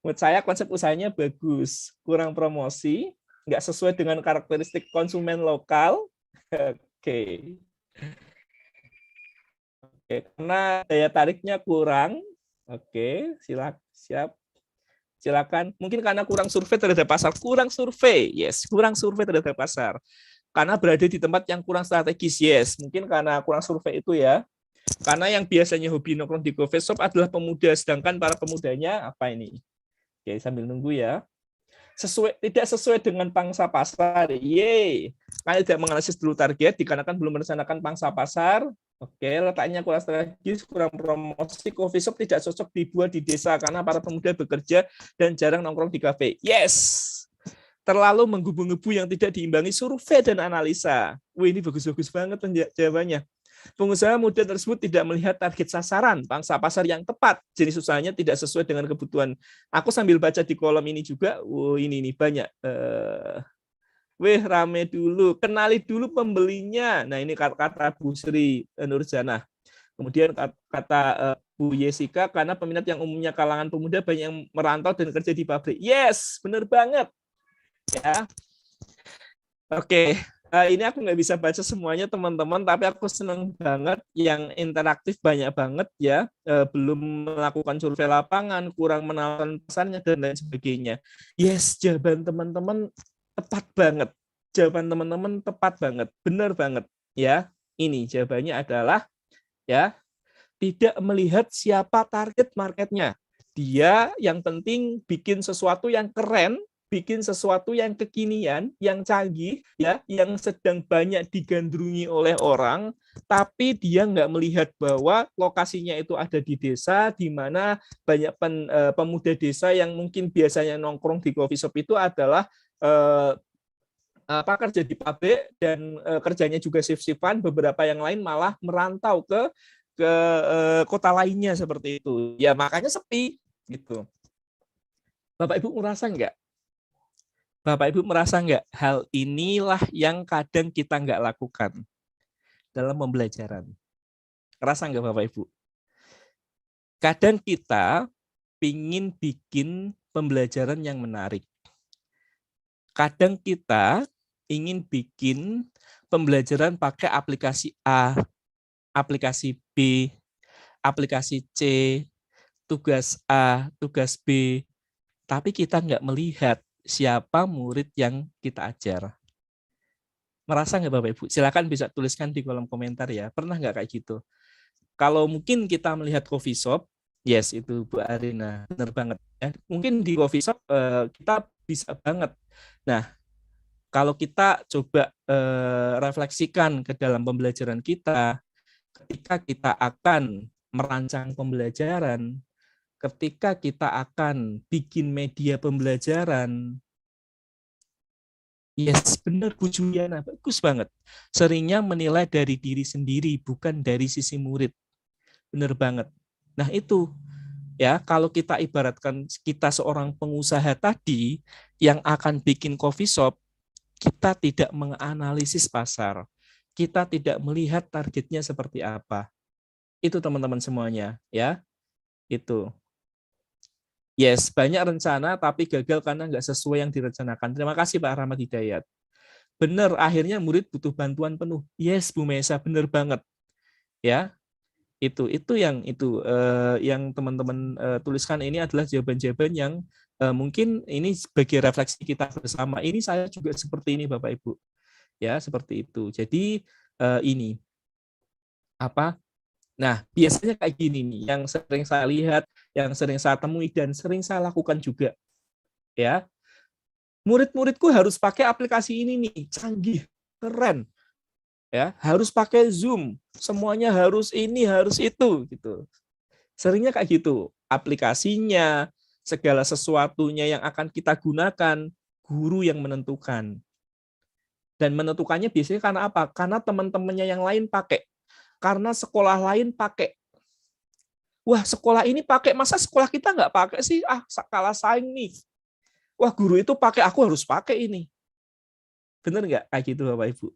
Menurut saya konsep usahanya bagus. Kurang promosi, nggak sesuai dengan karakteristik konsumen lokal. Oke. Oke, karena daya tariknya kurang. Oke, siap. Silakan. Mungkin karena kurang survei terhadap pasar. Kurang survei, yes. Kurang survei terhadap pasar. Karena berada di tempat yang kurang strategis, yes. Mungkin karena kurang survei itu ya. Karena yang biasanya hobi nongkrong di coffee shop adalah pemuda, sedangkan para pemudanya apa ini? Oke, sambil nunggu ya. Tidak sesuai dengan pangsa pasar. Karena tidak menganalisis dulu target, dikarenakan belum merencanakan pangsa pasar. Oke, letaknya kurang strategis, kurang promosi. Coffee shop tidak cocok dibuat di desa karena para pemuda bekerja dan jarang nongkrong di kafe. Yes. Terlalu menggebu-gebu yang tidak diimbangi survei dan analisa. Ini bagus-bagus banget jawabannya. Pengusaha muda tersebut tidak melihat target sasaran, pangsa pasar yang tepat, jenis usahanya tidak sesuai dengan kebutuhan. Aku sambil baca di kolom ini juga, ini banyak. Rame dulu, kenali dulu pembelinya. Nah ini kata Bu Sri Nurjana. Kemudian kata Bu Yesika, karena peminat yang umumnya kalangan pemuda banyak yang merantau dan kerja di pabrik. Yes, benar banget. Ya. Oke. Ini aku nggak bisa baca semuanya teman-teman, tapi aku senang banget yang interaktif banyak banget ya. Belum melakukan survei lapangan, kurang menawarkan pesannya dan lain sebagainya. Yes, jawaban teman-teman tepat banget. Jawaban teman-teman tepat banget, benar banget ya. Ini jawabannya adalah ya, tidak melihat siapa target marketnya. Dia yang penting bikin sesuatu yang keren, bikin sesuatu yang kekinian, yang canggih, ya, yang sedang banyak digandrungi oleh orang, tapi dia nggak melihat bahwa lokasinya itu ada di desa, di mana banyak pemuda desa yang mungkin biasanya nongkrong di coffee shop itu adalah kerja di pabrik dan kerjanya juga shift-shiftan, beberapa yang lain malah merantau ke kota lainnya seperti itu. Ya makanya sepi gitu. Bapak Ibu merasa nggak? Bapak Ibu merasa nggak hal inilah yang kadang kita nggak lakukan dalam pembelajaran? Merasa nggak Bapak Ibu? Kadang kita pingin bikin pembelajaran yang menarik. Kadang kita ingin bikin pembelajaran pakai aplikasi A, aplikasi B, aplikasi C, tugas A, tugas B, tapi kita nggak melihat siapa murid yang kita ajar. Merasa nggak Bapak Ibu? Silakan bisa tuliskan di kolom komentar ya. Pernah nggak kayak gitu? Kalau mungkin kita melihat coffee shop, yes itu Bu Arina, benar banget. Ya. Mungkin di coffee shop kita bisa banget. Nah, kalau kita coba refleksikan ke dalam pembelajaran kita, ketika kita akan merancang pembelajaran, ketika kita akan bikin media pembelajaran, yes, benar Bu Juliana, bagus banget. Seringnya menilai dari diri sendiri, bukan dari sisi murid. Benar banget. Nah itu, ya kalau kita ibaratkan kita seorang pengusaha tadi yang akan bikin coffee shop, kita tidak menganalisis pasar. Kita tidak melihat targetnya seperti apa. Itu teman-teman semuanya, ya. Itu. Yes, banyak rencana tapi gagal karena nggak sesuai yang direncanakan. Terima kasih Pak Rahmat Hidayat. Benar, akhirnya murid butuh bantuan penuh. Yes, Bu Mesa, benar banget. Ya, itu yang teman-teman tuliskan ini adalah jawaban-jawaban yang mungkin ini sebagai refleksi kita bersama. Ini saya juga seperti ini Bapak Ibu. Ya, seperti itu. Jadi ini apa? Nah, biasanya kayak gini nih, yang sering saya lihat, yang sering saya temui, dan sering saya lakukan juga. Ya, murid-muridku harus pakai aplikasi ini nih, canggih, keren. Ya, harus pakai Zoom, semuanya harus ini, harus itu, gitu. Seringnya kayak gitu, aplikasinya, segala sesuatunya yang akan kita gunakan, guru yang menentukan. Dan menentukannya biasanya karena apa? Karena teman-temannya yang lain pakai. Karena sekolah lain pakai. Wah, sekolah ini pakai, masa sekolah kita nggak pakai sih? Ah, kalah saing nih. Wah, guru itu pakai, aku harus pakai ini. Benar nggak kayak gitu Bapak Ibu?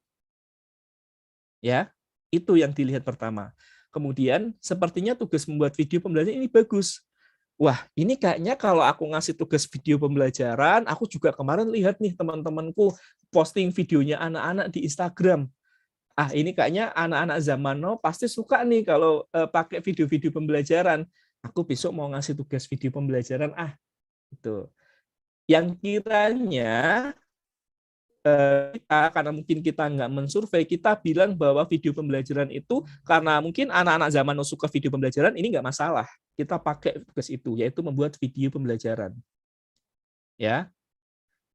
Ya, itu yang dilihat pertama. Kemudian, sepertinya tugas membuat video pembelajaran ini bagus. Wah, ini kayaknya kalau aku ngasih tugas video pembelajaran, aku juga kemarin lihat nih teman-temanku posting videonya anak-anak di Instagram. Ah, ini kayaknya anak-anak zaman now pasti suka nih kalau pakai video-video pembelajaran. Aku besok mau ngasih tugas video pembelajaran. Ah, itu. Yang kiranya kita, karena mungkin kita nggak mensurvei, kita bilang bahwa video pembelajaran itu, karena mungkin anak-anak zaman now suka video pembelajaran, ini nggak masalah. Kita pakai tugas itu, yaitu membuat video pembelajaran. Ya,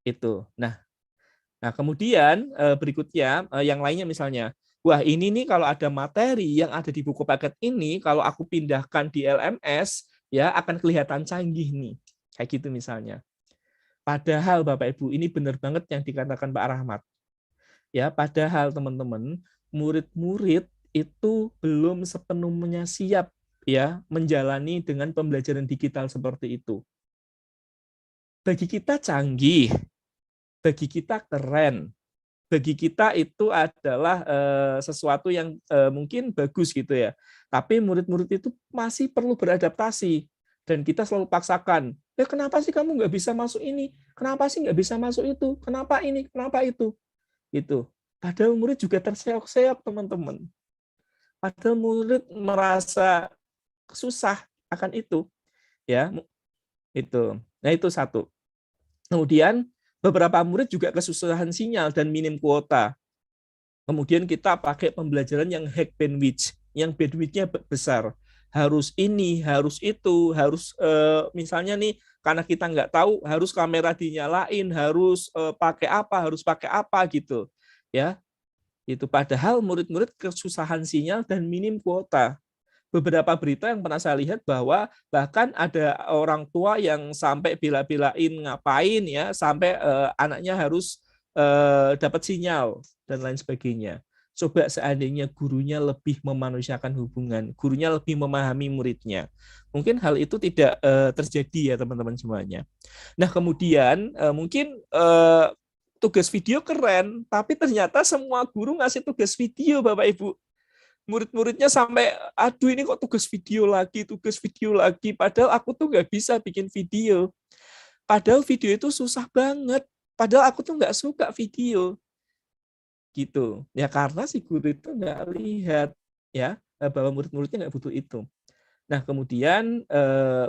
itu. Nah, kemudian berikutnya yang lainnya misalnya, wah ini nih kalau ada materi yang ada di buku paket ini, kalau aku pindahkan di LMS, ya akan kelihatan canggih nih. Kayak gitu misalnya. Padahal Bapak Ibu, ini benar banget yang dikatakan Pak Rahmat. Ya, padahal teman-teman, murid-murid itu belum sepenuhnya siap ya menjalani dengan pembelajaran digital seperti itu. Bagi kita canggih, bagi kita keren, bagi kita itu adalah sesuatu yang mungkin bagus gitu ya. Tapi murid-murid itu masih perlu beradaptasi. Dan kita selalu paksakan, ya kenapa sih kamu nggak bisa masuk ini? Kenapa sih nggak bisa masuk itu? Kenapa ini? Kenapa itu? Gitu. Padahal murid juga terseok-seok, teman-teman. Padahal murid merasa susah akan itu, ya. Itu. Nah, itu satu. Kemudian beberapa murid juga kesusahan sinyal dan minim kuota. Kemudian kita pakai pembelajaran yang high bandwidth, yang bandwidth-nya besar. Harus ini, harus itu, harus misalnya nih, karena kita nggak tahu, harus kamera dinyalain, harus harus pakai apa gitu, ya. Itu padahal murid-murid kesusahan sinyal dan minim kuota. Beberapa berita yang pernah saya lihat bahwa bahkan ada orang tua yang sampai bela-belain ngapain ya, sampai anaknya harus dapat sinyal dan lain sebagainya. Coba seandainya gurunya lebih memanusiakan hubungan, gurunya lebih memahami muridnya, mungkin hal itu tidak terjadi ya teman-teman semuanya. Nah kemudian mungkin tugas video keren, tapi ternyata semua guru ngasih tugas video Bapak Ibu. Murid-muridnya sampai, aduh ini kok tugas video lagi, padahal aku tuh nggak bisa bikin video. Padahal video itu susah banget, padahal aku tuh nggak suka video. Gitu. Ya karena si guru itu nggak lihat ya bahwa murid-muridnya nggak butuh itu. Nah kemudian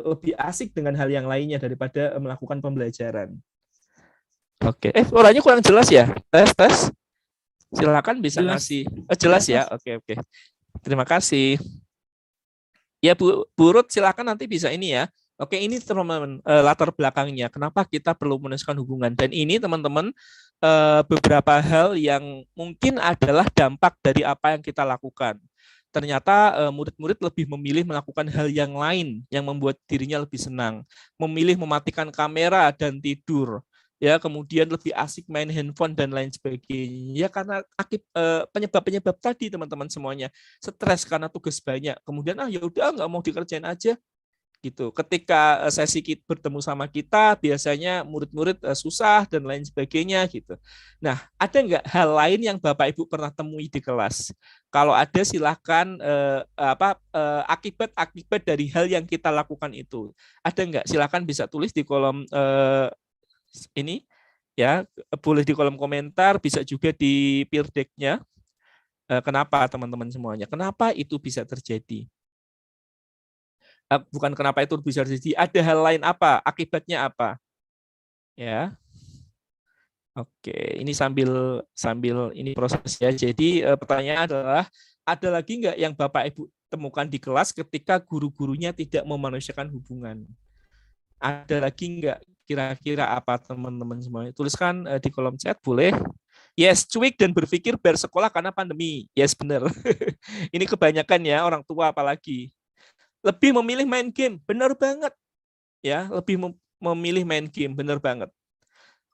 lebih asik dengan hal yang lainnya daripada melakukan pembelajaran. Oke, suaranya kurang jelas ya? Tes. Silakan bisa Jelas. ngasih. Jelas ya? Oke. Terima kasih. Ya Bu Ruth, silakan nanti bisa ini ya. Oke, ini teman-teman latar belakangnya. Kenapa kita perlu menuliskan hubungan? Dan ini teman-teman beberapa hal yang mungkin adalah dampak dari apa yang kita lakukan. Ternyata murid-murid lebih memilih melakukan hal yang lain yang membuat dirinya lebih senang. Memilih mematikan kamera dan tidur. Ya, kemudian lebih asik main handphone dan lain sebagainya. Ya karena penyebab-penyebab tadi teman-teman semuanya. Stres karena tugas banyak. Kemudian ya udah nggak mau dikerjain aja. Gitu. Ketika sesi bertemu sama kita, biasanya murid-murid susah dan lain sebagainya gitu. Nah, ada nggak hal lain yang Bapak Ibu pernah temui di kelas? Kalau ada silahkan akibat dari hal yang kita lakukan itu. Ada nggak? Silahkan bisa tulis di kolom ini ya, boleh di kolom komentar, bisa juga di peer deck-nya. Kenapa teman-teman semuanya? Kenapa itu bisa terjadi? Bukan kenapa itu bisa terjadi, ada hal lain apa? Akibatnya apa? Ya. Oke, ini sambil ini prosesnya. Jadi pertanyaan adalah, ada lagi nggak yang Bapak Ibu temukan di kelas ketika guru-gurunya tidak memanusiakan hubungan? Ada lagi nggak kira-kira apa teman-teman semuanya? Tuliskan di kolom chat boleh. Yes, cuek dan berpikir bersekolah karena pandemi. Yes, benar. Ini kebanyakan ya orang tua apalagi. Lebih memilih main game, benar banget. Ya, lebih memilih main game, benar banget.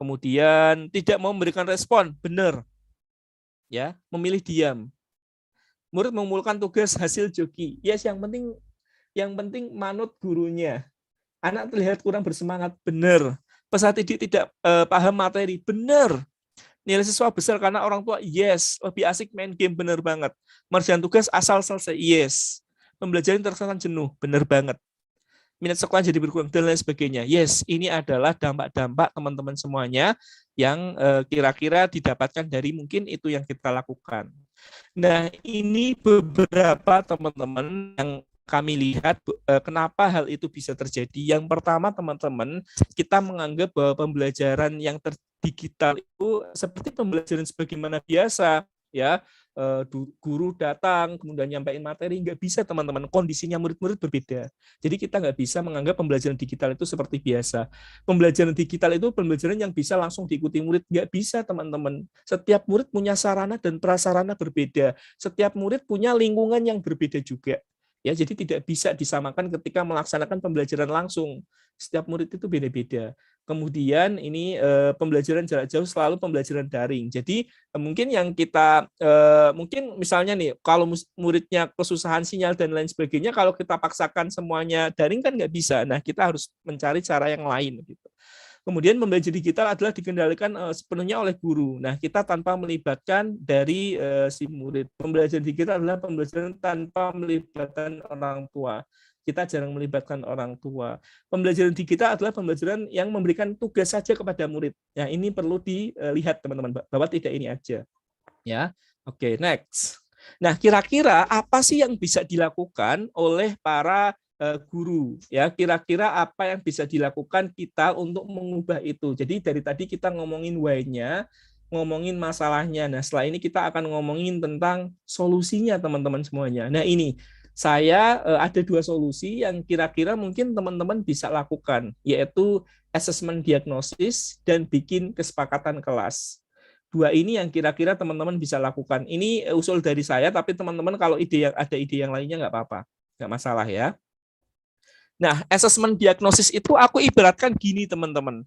Kemudian tidak mau memberikan respon, benar. Ya, memilih diam. Murid mengumpulkan tugas hasil joki. Yes, yang penting manut gurunya. Anak terlihat kurang bersemangat, benar. Peserta didik tidak paham materi, benar. Nilai siswa besar karena orang tua, yes. Lebih asik main game, benar banget. Mengerjakan tugas asal selesai, yes. Pembelajaran terkesan jenuh, benar banget. Minat sekolah jadi berkurang dan lain sebagainya. Yes, ini adalah dampak-dampak teman-teman semuanya yang kira-kira didapatkan dari mungkin itu yang kita lakukan. Nah, ini beberapa teman-teman yang kami lihat kenapa hal itu bisa terjadi. Yang pertama teman-teman, kita menganggap bahwa pembelajaran yang digital itu seperti pembelajaran sebagaimana biasa, ya. Guru datang kemudian nyampein materi, nggak bisa teman-teman, kondisinya murid-murid berbeda. Jadi kita nggak bisa menganggap pembelajaran digital itu seperti biasa. Pembelajaran digital itu pembelajaran yang bisa langsung diikuti murid, nggak bisa teman-teman. Setiap murid punya sarana dan prasarana berbeda. Setiap murid punya lingkungan yang berbeda juga. Ya, jadi tidak bisa disamakan ketika melaksanakan pembelajaran langsung. Setiap murid itu beda-beda. Kemudian ini pembelajaran jarak jauh selalu pembelajaran daring. Jadi mungkin yang kita mungkin misalnya nih, kalau muridnya kesusahan sinyal dan lain sebagainya, kalau kita paksakan semuanya daring kan nggak bisa. Nah, kita harus mencari cara yang lain gitu. Kemudian pembelajaran digital adalah dikendalikan sepenuhnya oleh guru. Nah, kita tanpa melibatkan dari si murid. Pembelajaran digital adalah pembelajaran tanpa melibatkan orang tua. Kita jarang melibatkan orang tua. Pembelajaran digital adalah pembelajaran yang memberikan tugas saja kepada murid. Nah, ini perlu dilihat teman-teman, bahwa tidak ini aja. Ya, oke, next. Nah, kira-kira apa sih yang bisa dilakukan oleh para guru? Ya, kira-kira apa yang bisa dilakukan kita untuk mengubah itu? Jadi dari tadi kita ngomongin why-nya, ngomongin masalahnya. Nah, setelah ini kita akan ngomongin tentang solusinya, teman-teman semuanya. Nah, ini saya ada 2 solusi yang kira-kira mungkin teman-teman bisa lakukan, yaitu assessment diagnosis dan bikin kesepakatan kelas. 2 ini yang kira-kira teman-teman bisa lakukan. Ini usul dari saya, tapi teman-teman kalau ada ide yang lainnya nggak apa-apa, nggak masalah ya. Nah, assessment diagnosis itu aku ibaratkan gini, teman-teman.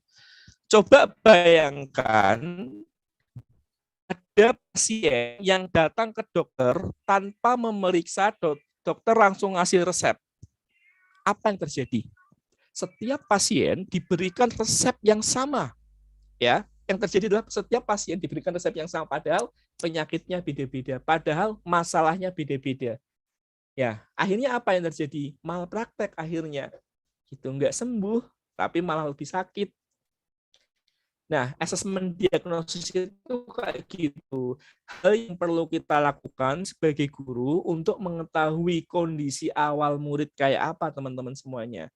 Coba bayangkan ada pasien yang datang ke dokter tanpa memeriksa, dokter langsung ngasih resep. Apa yang terjadi? Setiap pasien diberikan resep yang sama, ya. Yang terjadi adalah setiap pasien diberikan resep yang sama, padahal penyakitnya beda-beda, padahal masalahnya beda-beda. Ya, akhirnya apa yang terjadi? Malpraktek akhirnya. Gitu, nggak sembuh, tapi malah lebih sakit. Nah, asesmen diagnosis itu kayak gitu. Hal yang perlu kita lakukan sebagai guru untuk mengetahui kondisi awal murid kayak apa, teman-teman semuanya.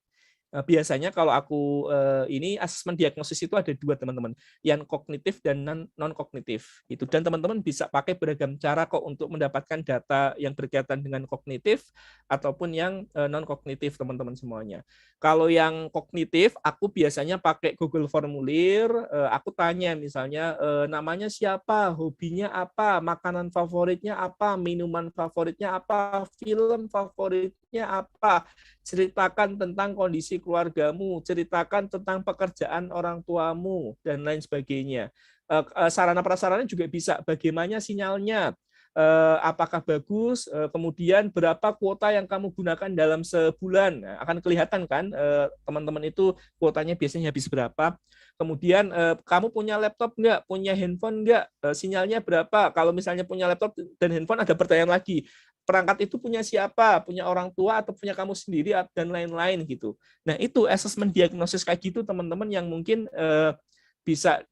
Biasanya kalau aku ini asesmen diagnosis itu ada 2, teman-teman, yang kognitif dan non kognitif itu, dan teman-teman bisa pakai beragam cara kok untuk mendapatkan data yang berkaitan dengan kognitif ataupun yang non kognitif, teman-teman semuanya. Kalau yang kognitif aku biasanya pakai Google Formulir, aku tanya misalnya namanya siapa, hobinya apa, makanan favoritnya apa, minuman favoritnya apa, film favoritnya apa, ceritakan tentang kondisi keluargamu, ceritakan tentang pekerjaan orang tuamu, dan lain sebagainya. Sarana prasarana juga bisa, bagaimana sinyalnya, apakah bagus, kemudian berapa kuota yang kamu gunakan dalam sebulan. Nah, akan kelihatan kan, teman-teman itu kuotanya biasanya habis berapa. Kemudian kamu punya laptop enggak, punya handphone enggak, sinyalnya berapa. Kalau misalnya punya laptop dan handphone, ada pertanyaan lagi. Perangkat itu punya siapa, punya orang tua atau punya kamu sendiri dan lain-lain gitu. Nah, itu assessment diagnosis kayak gitu, teman-teman, yang mungkin bisa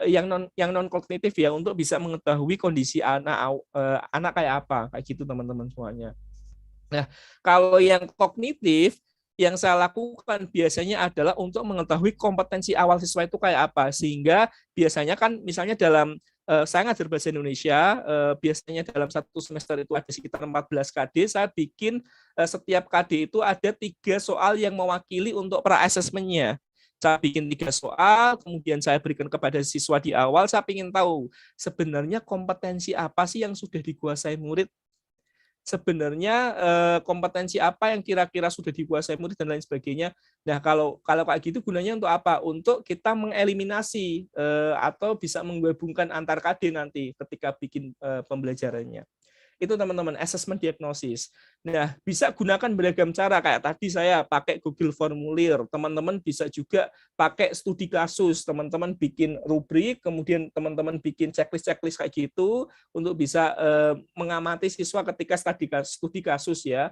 yang non kognitif ya, untuk bisa mengetahui kondisi anak kayak apa, kayak gitu, teman-teman semuanya. Nah, kalau yang kognitif yang saya lakukan biasanya adalah untuk mengetahui kompetensi awal siswa itu kayak apa, sehingga biasanya kan misalnya dalam saya ngajar bahasa Indonesia, biasanya dalam 1 semester itu ada sekitar 14 KD, saya bikin setiap KD itu ada 3 soal yang mewakili untuk pra-assessment-nya. Saya bikin 3 soal, kemudian saya berikan kepada siswa di awal, saya ingin tahu sebenarnya kompetensi apa sih yang sudah dikuasai murid, sebenarnya kompetensi apa yang kira-kira sudah dikuasai murid dan lain sebagainya. Nah, kalau kayak gitu gunanya untuk apa? Untuk kita mengeliminasi atau bisa menggabungkan antar KD nanti ketika bikin pembelajarannya. Itu, teman-teman, assessment diagnosis. Nah, bisa gunakan beragam cara, kayak tadi saya pakai Google Formulir, teman-teman bisa juga pakai studi kasus, teman-teman bikin rubrik, kemudian teman-teman bikin checklist kayak gitu untuk bisa mengamati siswa ketika studi kasus ya.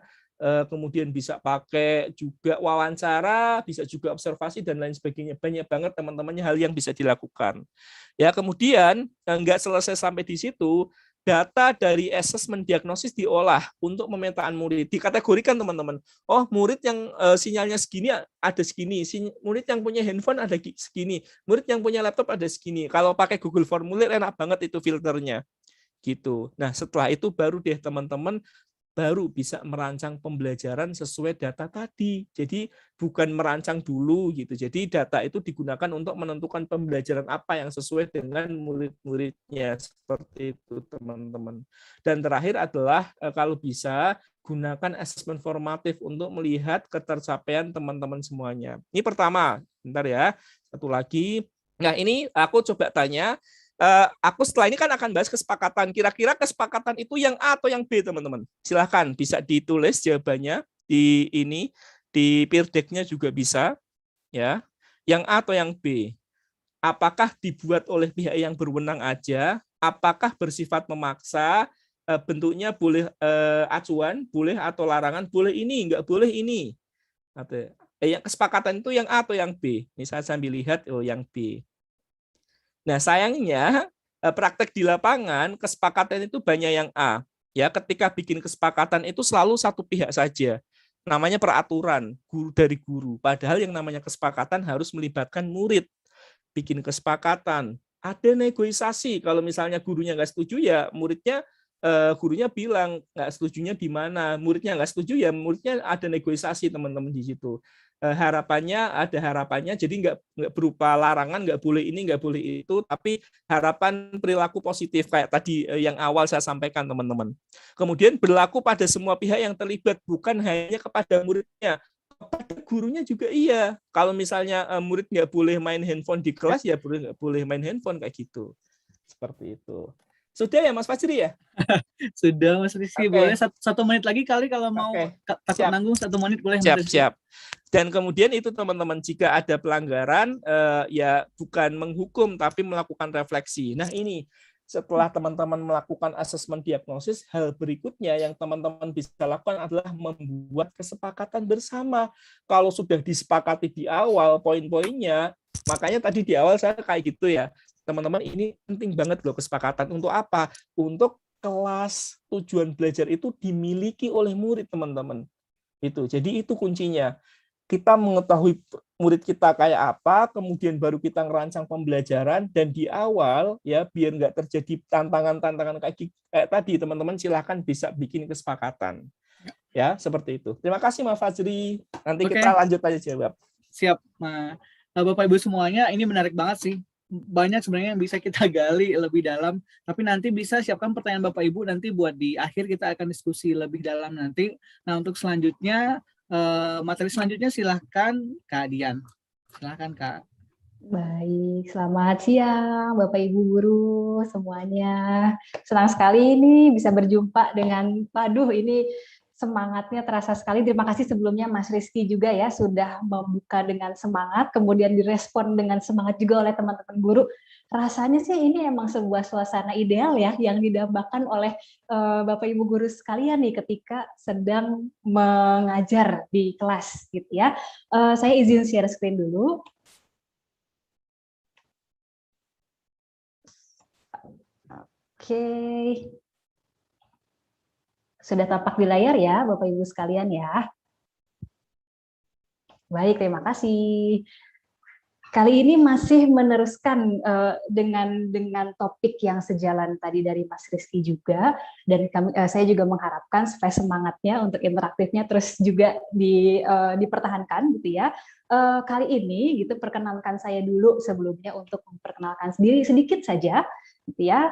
Kemudian bisa pakai juga wawancara, bisa juga observasi dan lain sebagainya. Banyak banget, teman-temannya, hal yang bisa dilakukan. Ya, kemudian nggak selesai sampai di situ. Data dari assessment diagnosis diolah untuk pemetaan murid. Dikategorikan, teman-teman. Oh, murid yang sinyalnya segini ada segini. Murid yang punya handphone ada segini. Murid yang punya laptop ada segini. Kalau pakai Google Formulir enak banget itu filternya. Gitu. Nah, setelah itu baru deh, teman-teman, baru bisa merancang pembelajaran sesuai data tadi. Jadi bukan merancang dulu gitu. Jadi data itu digunakan untuk menentukan pembelajaran apa yang sesuai dengan murid-muridnya, seperti itu, teman-teman. Dan terakhir adalah kalau bisa gunakan asesmen formatif untuk melihat ketercapaian teman-teman semuanya. Ini pertama, bentar ya. Satu lagi. Nah, ini aku coba tanya. Aku setelah ini kan akan bahas kesepakatan. Kira-kira kesepakatan itu yang A atau yang B, teman-teman? Silahkan bisa ditulis jawabannya di ini, di peer deck-nya juga bisa, ya. Yang A atau yang B? Apakah dibuat oleh pihak yang berwenang aja? Apakah bersifat memaksa? Bentuknya boleh acuan, boleh atau larangan? Boleh ini, nggak boleh ini. Yang kesepakatan itu yang A atau yang B? Ini saya sambil lihat, yang B. Nah, sayangnya praktek di lapangan kesepakatan itu banyak yang A. Ya, ketika bikin kesepakatan itu selalu satu pihak saja. Namanya peraturan guru dari guru. Padahal yang namanya kesepakatan harus melibatkan murid. Bikin kesepakatan. Ada negosiasi. Kalau misalnya gurunya nggak setuju ya muridnya gurunya bilang nggak setujunya di mana. Muridnya nggak setuju ya muridnya ada negosiasi teman-teman di situ. Harapannya jadi nggak berupa larangan, nggak boleh ini nggak boleh itu, tapi harapan perilaku positif kayak tadi yang awal saya sampaikan teman-teman. Kemudian berlaku pada semua pihak yang terlibat, bukan hanya kepada muridnya, kepada gurunya juga iya. Kalau misalnya murid nggak boleh main handphone di kelas ya nggak boleh main handphone kayak gitu, seperti itu. Sudah ya Mas Fajri ya? Sudah Mas Rizky, Oke. boleh satu menit lagi kali kalau mau Oke. takut Siap. nanggung 1 menit boleh Mas Siap, Rizky. siap. Dan kemudian itu teman-teman, jika ada pelanggaran, ya bukan menghukum, tapi melakukan refleksi. Nah ini, setelah teman-teman melakukan asesmen diagnosis, hal berikutnya yang teman-teman bisa lakukan adalah membuat kesepakatan bersama. Kalau sudah disepakati di awal poin-poinnya, makanya tadi di awal saya kayak gitu ya, teman-teman ini penting banget loh kesepakatan. Untuk apa? Untuk kelas tujuan belajar itu dimiliki oleh murid teman-teman. Itu. Jadi itu kuncinya. Kita mengetahui murid kita kayak apa, kemudian baru kita ngerancang pembelajaran, dan di awal ya biar nggak terjadi tantangan-tantangan kayak tadi, teman-teman silahkan bisa bikin kesepakatan. Ya, seperti itu. Terima kasih Mas Fajri. Nanti Oke. kita lanjut aja jawab. Siap. Nah, Bapak Ibu semuanya, ini menarik banget sih. Banyak sebenarnya yang bisa kita gali lebih dalam, tapi nanti bisa siapkan pertanyaan Bapak Ibu nanti buat di akhir kita akan diskusi lebih dalam nanti. Nah, untuk selanjutnya materi selanjutnya silahkan Kak Dian. Silahkan Kak. Baik, selamat siang Bapak Ibu guru semuanya. Senang sekali ini bisa berjumpa dengan, waduh ini semangatnya terasa sekali. Terima kasih sebelumnya Mas Rizky juga ya sudah membuka dengan semangat, kemudian direspon dengan semangat juga oleh teman-teman guru. Rasanya sih ini emang sebuah suasana ideal ya yang didambakan oleh Bapak Ibu guru sekalian nih ketika sedang mengajar di kelas gitu ya. Saya izin share screen dulu. Oke. Sudah tampak di layar ya, Bapak Ibu sekalian ya. Baik, terima kasih. Kali ini masih meneruskan dengan topik yang sejalan tadi dari Mas Rizky juga, dan saya juga mengharapkan supaya semangatnya untuk interaktifnya terus juga dipertahankan gitu ya. Kali ini gitu perkenalkan saya dulu sebelumnya untuk memperkenalkan sendiri sedikit saja gitu ya.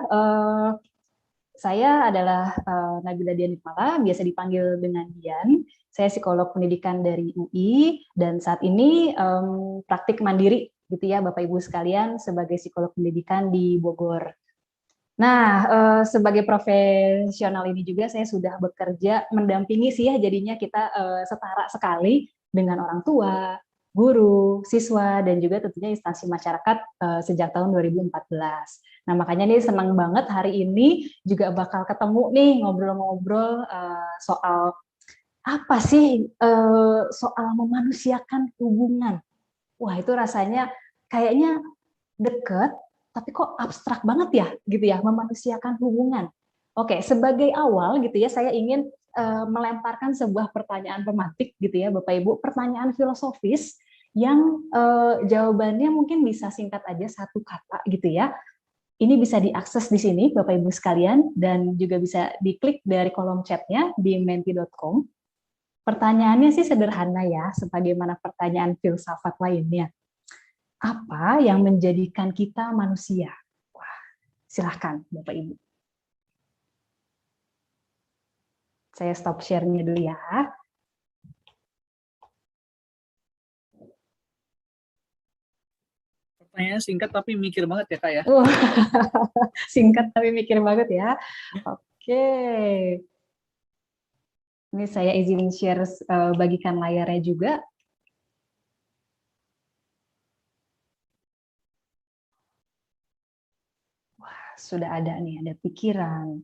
Saya adalah Nabila Dianitmala, biasa dipanggil dengan Dian. Saya psikolog pendidikan dari UI dan saat ini praktik mandiri gitu ya Bapak Ibu sekalian sebagai psikolog pendidikan di Bogor. Nah, sebagai profesional ini juga saya sudah bekerja mendampingi sih ya, jadinya kita setara sekali dengan orang tua, guru, siswa, dan juga tentunya instansi masyarakat sejak tahun 2014. Nah, makanya nih senang banget hari ini juga bakal ketemu nih ngobrol-ngobrol soal apa sih soal memanusiakan hubungan. Wah, itu rasanya kayaknya deket, tapi kok abstrak banget ya, gitu ya, memanusiakan hubungan. Oke, sebagai awal gitu ya, saya ingin melemparkan sebuah pertanyaan pemantik gitu ya, Bapak Ibu, pertanyaan filosofis yang jawabannya mungkin bisa singkat aja satu kata gitu ya. Ini bisa diakses di sini Bapak Ibu sekalian dan juga bisa diklik dari kolom chatnya di menti.com. Pertanyaannya sih sederhana ya, sebagaimana pertanyaan filsafat lainnya. Apa yang menjadikan kita manusia? Wah, silahkan Bapak Ibu. Saya stop share-nya dulu ya. Pertanyaannya singkat tapi mikir banget ya Kak ya. Singkat tapi mikir banget ya. Oke. Ini saya izin share bagikan layarnya juga. Wah, sudah ada nih, ada pikiran.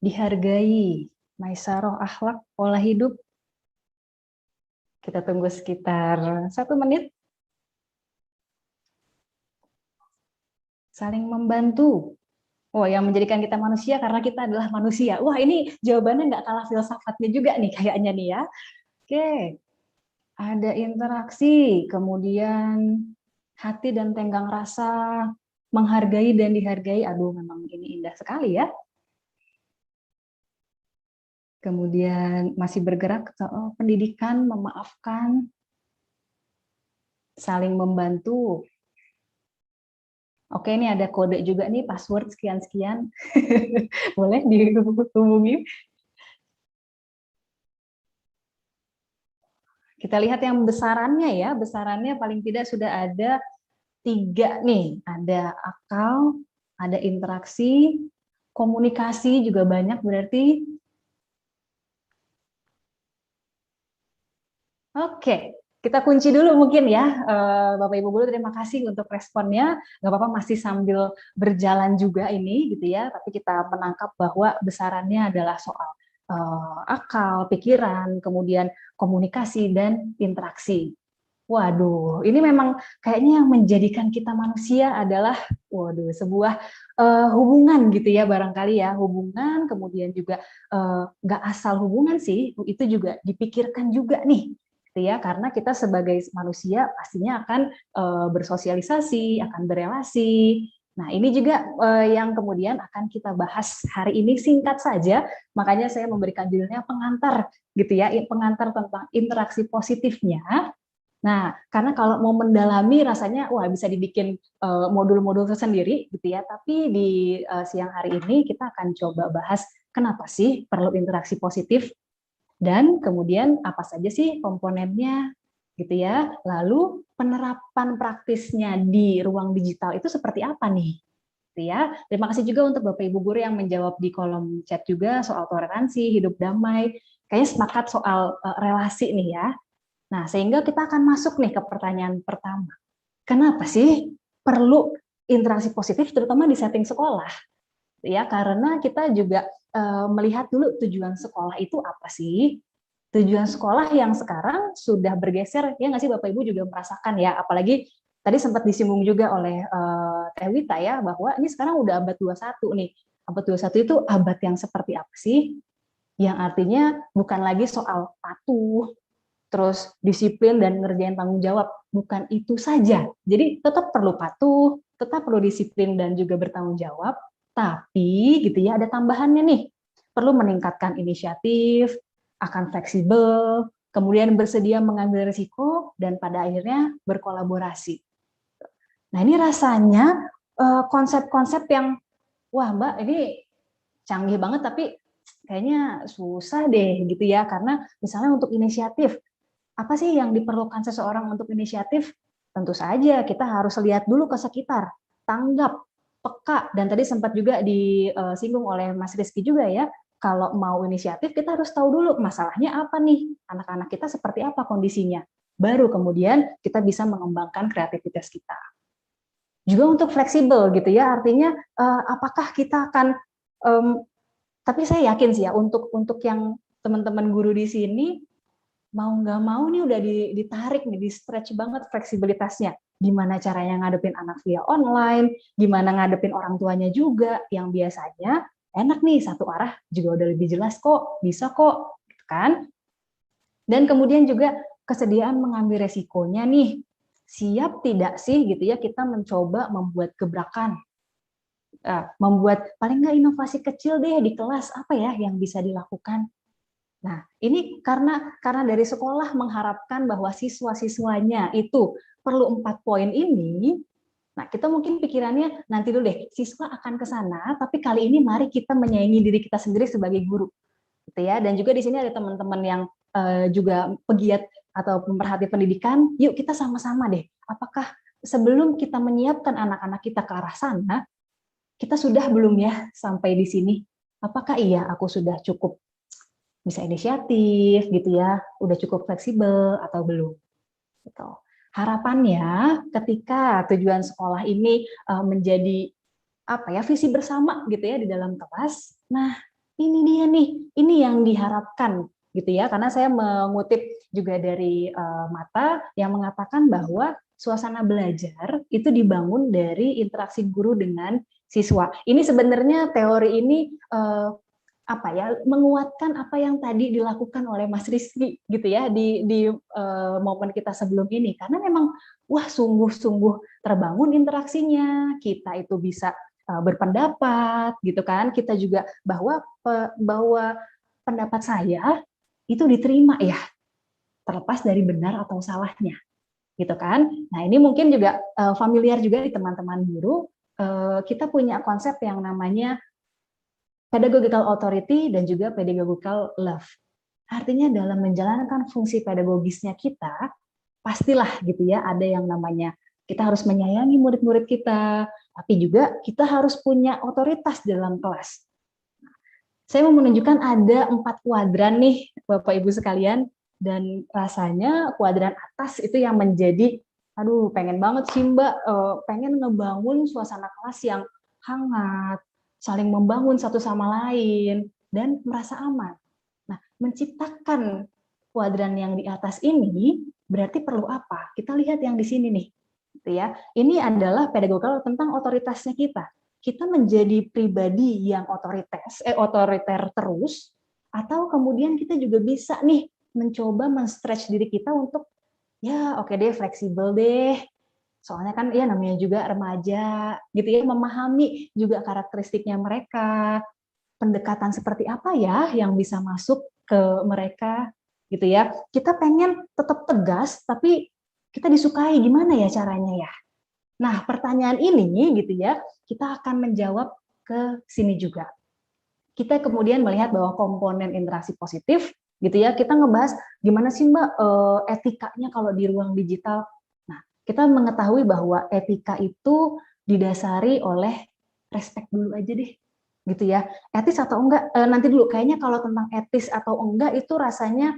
Dihargai, maisaroh akhlak, pola hidup. Kita tunggu sekitar 1 menit. Saling membantu, Oh, yang menjadikan kita manusia karena kita adalah manusia. Wah, ini jawabannya nggak kalah filsafatnya juga nih kayaknya nih ya. Oke, ada interaksi, kemudian hati dan tenggang rasa, menghargai dan dihargai. Aduh, memang ini indah sekali ya. Kemudian masih bergerak, pendidikan, memaafkan, saling membantu. Oke, ini ada kode juga nih, password sekian-sekian. Boleh dihubungi. Kita lihat yang besarannya ya, besarannya paling tidak sudah ada 3 nih. Ada akal, ada interaksi, komunikasi juga banyak berarti. Oke, kita kunci dulu mungkin ya, Bapak Ibu Guru, terima kasih untuk responnya. Nggak apa-apa, masih sambil berjalan juga ini gitu ya, tapi kita menangkap bahwa besarannya adalah soal akal, pikiran, kemudian komunikasi dan interaksi. Waduh, ini memang kayaknya yang menjadikan kita manusia adalah, waduh, sebuah hubungan gitu ya, barangkali ya, hubungan, kemudian juga nggak asal hubungan sih, itu juga dipikirkan juga nih, gitu ya, karena kita sebagai manusia pastinya akan bersosialisasi, akan berelasi. Nah, ini juga yang kemudian akan kita bahas hari ini, singkat saja, makanya saya memberikan judulnya pengantar, gitu ya, pengantar tentang interaksi positifnya. Nah, karena kalau mau mendalami rasanya wah bisa dibikin modul-modul tersendiri gitu ya, tapi di siang hari ini kita akan coba bahas kenapa sih perlu interaksi positif dan kemudian apa saja sih komponennya gitu ya. Lalu penerapan praktisnya di ruang digital itu seperti apa nih? Gitu ya. Terima kasih juga untuk Bapak Ibu guru yang menjawab di kolom chat juga soal toleransi, hidup damai. Kayaknya sepakat soal relasi nih ya. Nah, sehingga kita akan masuk nih ke pertanyaan pertama. Kenapa sih perlu interaksi positif terutama di setting sekolah? Ya, karena kita juga melihat dulu tujuan sekolah itu apa sih? Tujuan sekolah yang sekarang sudah bergeser, ya nggak sih Bapak Ibu juga merasakan ya, apalagi tadi sempat disinggung juga oleh Teh Wita ya, bahwa ini sekarang udah abad 21 nih. Abad 21 itu abad yang seperti apa sih? Yang artinya bukan lagi soal patuh, terus disiplin dan ngerjain tanggung jawab, bukan itu saja. Jadi tetap perlu patuh, tetap perlu disiplin dan juga bertanggung jawab, tapi gitu ya ada tambahannya nih. Perlu meningkatkan inisiatif, akan fleksibel, kemudian bersedia mengambil risiko dan pada akhirnya berkolaborasi. Nah, ini rasanya konsep-konsep yang wah, Mbak, ini canggih banget tapi kayaknya susah deh gitu ya, karena misalnya untuk inisiatif, apa sih yang diperlukan seseorang untuk inisiatif? Tentu saja kita harus lihat dulu ke sekitar, tanggap, peka, dan tadi sempat juga disinggung oleh Mas Rizky juga ya, kalau mau inisiatif kita harus tahu dulu masalahnya apa nih, anak-anak kita seperti apa kondisinya. Baru kemudian kita bisa mengembangkan kreativitas kita. Juga untuk fleksibel gitu ya, artinya apakah kita akan, tapi saya yakin sih ya, untuk yang teman-teman guru di sini, mau nggak mau nih udah ditarik nih, di stretch banget fleksibilitasnya. Gimana caranya ngadepin anak via online, gimana ngadepin orang tuanya juga, yang biasanya enak nih, satu arah juga udah lebih jelas kok, bisa kok, gitu kan. Dan kemudian juga kesediaan mengambil resikonya nih, siap tidak sih gitu ya kita mencoba membuat gebrakan, membuat paling nggak inovasi kecil deh di kelas, apa ya yang bisa dilakukan. Nah, ini karena dari sekolah mengharapkan bahwa siswa-siswanya itu perlu 4 poin ini, nah kita mungkin pikirannya nanti dulu deh, siswa akan ke sana, tapi kali ini mari kita menyaingi diri kita sendiri sebagai guru. Gitu ya. Dan juga di sini ada teman-teman yang juga pegiat atau pemerhati pendidikan, yuk kita sama-sama deh, apakah sebelum kita menyiapkan anak-anak kita ke arah sana, kita sudah belum ya sampai di sini? Apakah iya aku sudah cukup bisa inisiatif gitu ya, udah cukup fleksibel atau belum. Gitu. Harapannya ketika tujuan sekolah ini menjadi apa ya, visi bersama gitu ya di dalam kelas. Nah, ini dia nih, ini yang diharapkan gitu ya, karena saya mengutip juga dari Mata yang mengatakan bahwa suasana belajar itu dibangun dari interaksi guru dengan siswa. Ini sebenarnya teori ini menguatkan apa yang tadi dilakukan oleh Mas Rizky gitu ya di momen kita sebelum ini, karena memang sungguh-sungguh terbangun interaksinya, kita itu bisa berpendapat gitu kan, kita juga bahwa pendapat saya itu diterima ya, terlepas dari benar atau salahnya gitu kan. Nah, ini mungkin juga familiar juga di teman-teman guru, kita punya konsep yang namanya pedagogical authority dan juga pedagogical love. Artinya dalam menjalankan fungsi pedagogisnya kita, pastilah gitu ya, ada yang namanya kita harus menyayangi murid-murid kita, tapi juga kita harus punya otoritas dalam kelas. Saya mau menunjukkan ada 4 kuadran nih, Bapak Ibu sekalian, dan rasanya kuadran atas itu yang menjadi, aduh pengen banget sih Mbak, pengen ngebangun suasana kelas yang hangat, saling membangun satu sama lain, dan merasa aman. Nah, menciptakan kuadran yang di atas ini berarti perlu apa? Kita lihat yang di sini nih, gitu ya. Ini adalah pedagogikal tentang otoritasnya kita. Kita menjadi pribadi yang otoriter terus, atau kemudian kita juga bisa nih mencoba men-stretch diri kita untuk ya oke deh, fleksibel deh. Soalnya kan ya namanya juga remaja gitu ya, memahami juga karakteristiknya mereka, pendekatan seperti apa ya yang bisa masuk ke mereka gitu ya. Kita pengen tetap tegas tapi kita disukai, gimana ya caranya ya? Nah, pertanyaan ini gitu ya, kita akan menjawab ke sini juga. Kita kemudian melihat bahwa komponen interaksi positif gitu ya, kita ngebahas gimana sih Mbak etikanya kalau di ruang digital. Kita mengetahui bahwa etika itu didasari oleh respect dulu aja deh, gitu ya. Etis atau enggak, nanti dulu, kayaknya kalau tentang etis atau enggak itu rasanya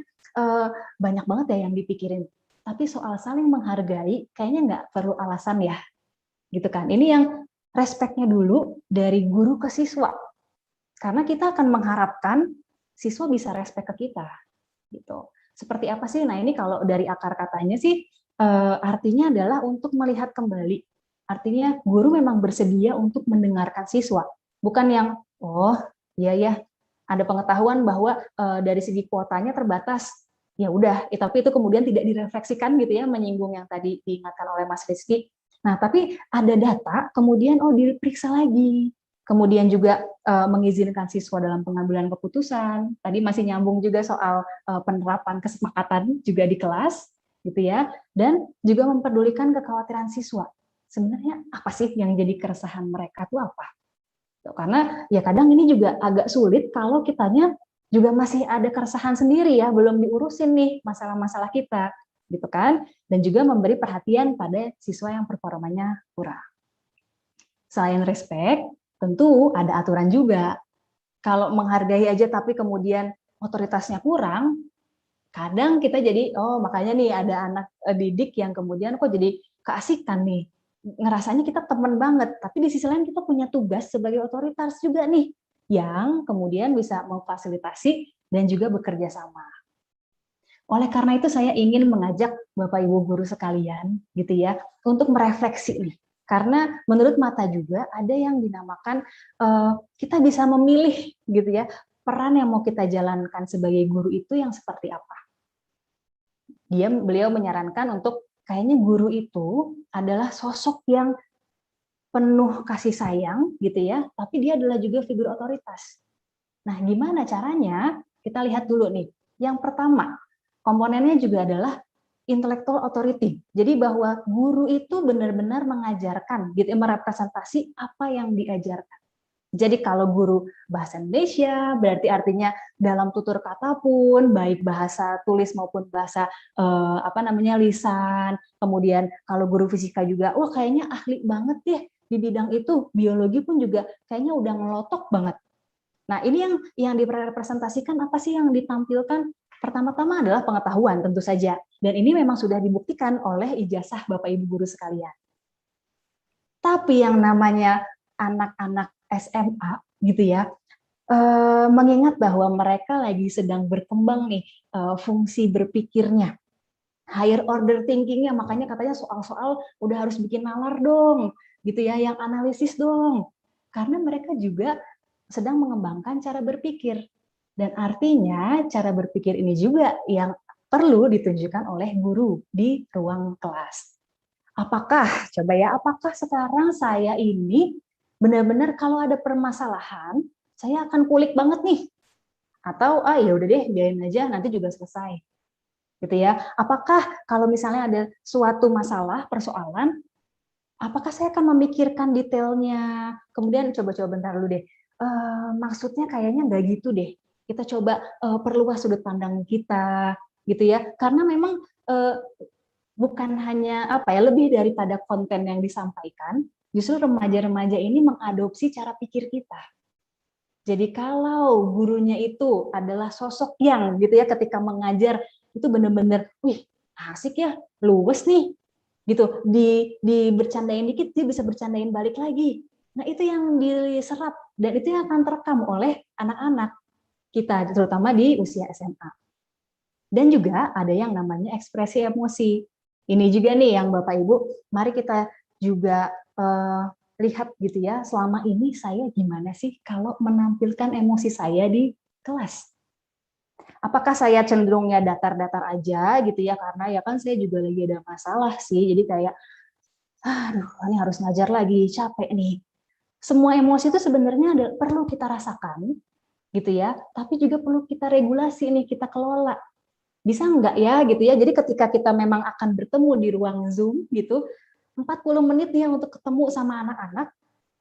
banyak banget ya yang dipikirin. Tapi soal saling menghargai, kayaknya enggak perlu alasan ya, gitu kan. Ini yang respectnya dulu dari guru ke siswa. Karena kita akan mengharapkan siswa bisa respect ke kita, gitu. Seperti apa sih? Nah ini kalau dari akar katanya sih, artinya adalah untuk melihat kembali. Artinya guru memang bersedia untuk mendengarkan siswa. Bukan yang, oh iya ya, ada pengetahuan bahwa dari segi kuotanya terbatas. Ya udah, tapi itu kemudian tidak direfleksikan gitu ya, menyinggung yang tadi diingatkan oleh Mas Rizky. Nah, tapi ada data, kemudian diperiksa lagi. Kemudian juga mengizinkan siswa dalam pengambilan keputusan. Tadi masih nyambung juga soal penerapan kesepakatan juga di kelas, gitu ya, dan juga mempedulikan kekhawatiran siswa. Sebenarnya apa sih yang jadi keresahan mereka itu apa? Karena ya kadang ini juga agak sulit kalau kitanya juga masih ada keresahan sendiri ya, belum diurusin nih masalah-masalah kita, gitu kan? Dan juga memberi perhatian pada siswa yang performanya kurang. Selain respect, tentu ada aturan juga. Kalau menghargai aja tapi kemudian otoritasnya kurang, kadang kita jadi, makanya nih ada anak didik yang kemudian kok jadi keasikan nih, ngerasanya kita teman banget, tapi di sisi lain kita punya tugas sebagai otoritas juga nih, yang kemudian bisa memfasilitasi dan juga bekerja sama. Oleh karena itu saya ingin mengajak Bapak Ibu guru sekalian gitu ya, untuk merefleksi nih, karena menurut Mata juga ada yang dinamakan kita bisa memilih gitu ya, peran yang mau kita jalankan sebagai guru itu yang seperti apa. Beliau menyarankan untuk kayaknya guru itu adalah sosok yang penuh kasih sayang gitu ya, tapi dia adalah juga figur otoritas. Nah, gimana caranya? Kita lihat dulu nih. Yang pertama, komponennya juga adalah intellectual authority. Jadi bahwa guru itu benar-benar mengajarkan, gitu, merepresentasi apa yang diajarkan. Jadi kalau guru bahasa Indonesia, berarti artinya dalam tutur kata pun, baik bahasa tulis maupun bahasa lisan. Kemudian kalau guru fisika juga, wah kayaknya ahli banget deh di bidang itu. Biologi pun juga kayaknya udah ngelotok banget. Nah ini yang direpresentasikan apa sih yang ditampilkan? Pertama-tama adalah pengetahuan tentu saja. Dan ini memang sudah dibuktikan oleh ijazah Bapak Ibu guru sekalian. Tapi yang namanya anak-anak SMA gitu ya, mengingat bahwa mereka lagi sedang berkembang nih fungsi berpikirnya, higher order thinking-nya, makanya katanya soal-soal udah harus bikin nalar dong, gitu ya, yang analisis dong. Karena mereka juga sedang mengembangkan cara berpikir. Dan artinya cara berpikir ini juga yang perlu ditunjukkan oleh guru di ruang kelas. Apakah sekarang saya ini benar-benar kalau ada permasalahan, saya akan kulik banget nih. Atau ya udah deh, biarin aja, nanti juga selesai. Gitu ya. Apakah kalau misalnya ada suatu masalah, persoalan, apakah saya akan memikirkan detailnya? Kemudian coba-coba bentar dulu deh. Maksudnya kayaknya nggak gitu deh. Kita coba perluas sudut pandang kita, gitu ya. Karena memang bukan hanya lebih daripada konten yang disampaikan, justru remaja-remaja ini mengadopsi cara pikir kita. Jadi kalau gurunya itu adalah sosok yang gitu ya ketika mengajar itu benar-benar, wih asik ya, luwes nih, gitu. Di bercandain dikit dia bisa bercandain balik lagi. Nah itu yang diserap dan itu yang akan terekam oleh anak-anak kita, terutama di usia SMA. Dan juga ada yang namanya ekspresi emosi. Ini juga nih yang Bapak Ibu, mari kita juga lihat gitu ya, selama ini saya gimana sih kalau menampilkan emosi saya di kelas. Apakah saya cenderungnya datar-datar aja gitu ya, karena ya kan saya juga lagi ada masalah sih, jadi kayak, aduh ini harus ngajar lagi, capek nih. Semua emosi itu sebenarnya perlu kita rasakan gitu ya, tapi juga perlu kita regulasi nih, kita kelola. Bisa enggak ya gitu ya, jadi ketika kita memang akan bertemu di ruang Zoom gitu, 40 menit ya untuk ketemu sama anak-anak,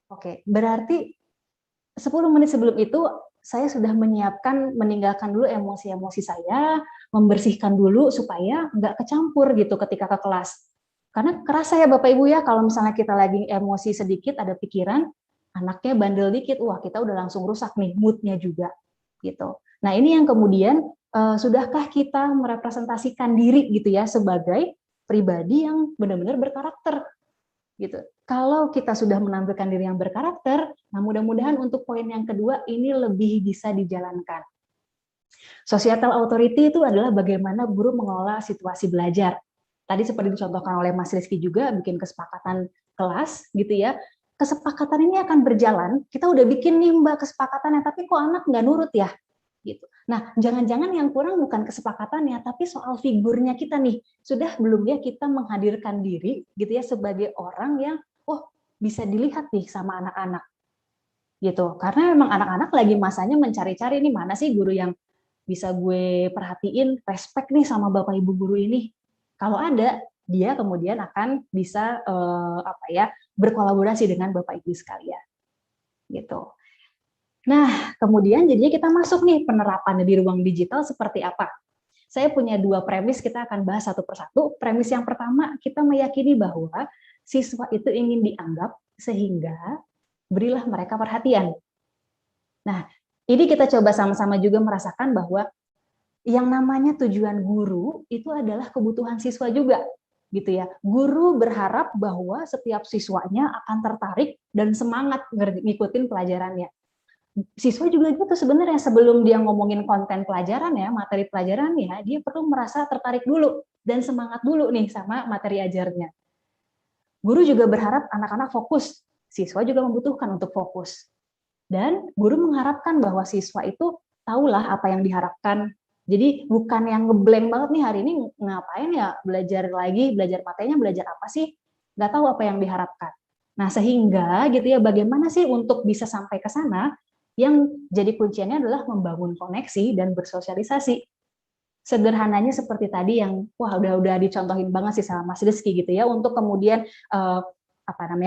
oke, berarti 10 menit sebelum itu saya sudah meninggalkan dulu emosi-emosi saya, membersihkan dulu supaya nggak kecampur gitu ketika ke kelas. Karena kerasa ya Bapak Ibu ya, kalau misalnya kita lagi emosi sedikit, ada pikiran, anaknya bandel dikit, wah kita udah langsung rusak nih mood-nya juga gitu. Nah ini yang kemudian sudahkah kita merepresentasikan diri gitu ya sebagai pribadi yang benar-benar berkarakter gitu. Kalau kita sudah menampilkan diri yang berkarakter, nah mudah-mudahan untuk poin yang kedua ini lebih bisa dijalankan. Societal authority itu adalah bagaimana guru mengelola situasi belajar. Tadi seperti dicontohkan oleh Mas Rizky juga, bikin kesepakatan kelas gitu ya. Kesepakatan ini akan berjalan, kita udah bikin nih Mbak kesepakatannya, tapi kok anak nggak nurut ya? Gitu. Nah, jangan-jangan yang kurang bukan kesepakatannya, tapi soal figurnya kita nih. Sudah belum ya kita menghadirkan diri gitu ya sebagai orang yang bisa dilihat nih sama anak-anak. Gitu. Karena memang anak-anak lagi masanya mencari-cari nih mana sih guru yang bisa gue perhatiin, respect nih sama Bapak Ibu guru ini. Kalau ada, dia kemudian akan bisa berkolaborasi dengan Bapak Ibu sekalian. Gitu. Nah, kemudian jadinya kita masuk nih penerapannya di ruang digital seperti apa. Saya punya 2 premis, kita akan bahas satu persatu. Premis yang pertama, kita meyakini bahwa siswa itu ingin dianggap sehingga berilah mereka perhatian. Nah, ini kita coba sama-sama juga merasakan bahwa yang namanya tujuan guru itu adalah kebutuhan siswa juga. Gitu ya. Guru berharap bahwa setiap siswanya akan tertarik dan semangat ngikutin pelajarannya. Siswa juga gitu sebenarnya, sebelum dia ngomongin konten pelajaran ya, materi pelajaran ya, dia perlu merasa tertarik dulu dan semangat dulu nih sama materi ajarnya. Guru juga berharap anak-anak fokus, siswa juga membutuhkan untuk fokus. Dan guru mengharapkan bahwa siswa itu tahulah apa yang diharapkan. Jadi bukan yang ngeblank banget nih hari ini ngapain ya, belajar lagi, belajar materinya, belajar apa sih? Nggak tahu apa yang diharapkan. Nah sehingga gitu ya, bagaimana sih untuk bisa sampai ke sana, yang jadi kunciannya adalah membangun koneksi dan bersosialisasi. Sederhananya seperti tadi yang udah dicontohin banget sih sama Mas Rizky gitu ya, untuk kemudian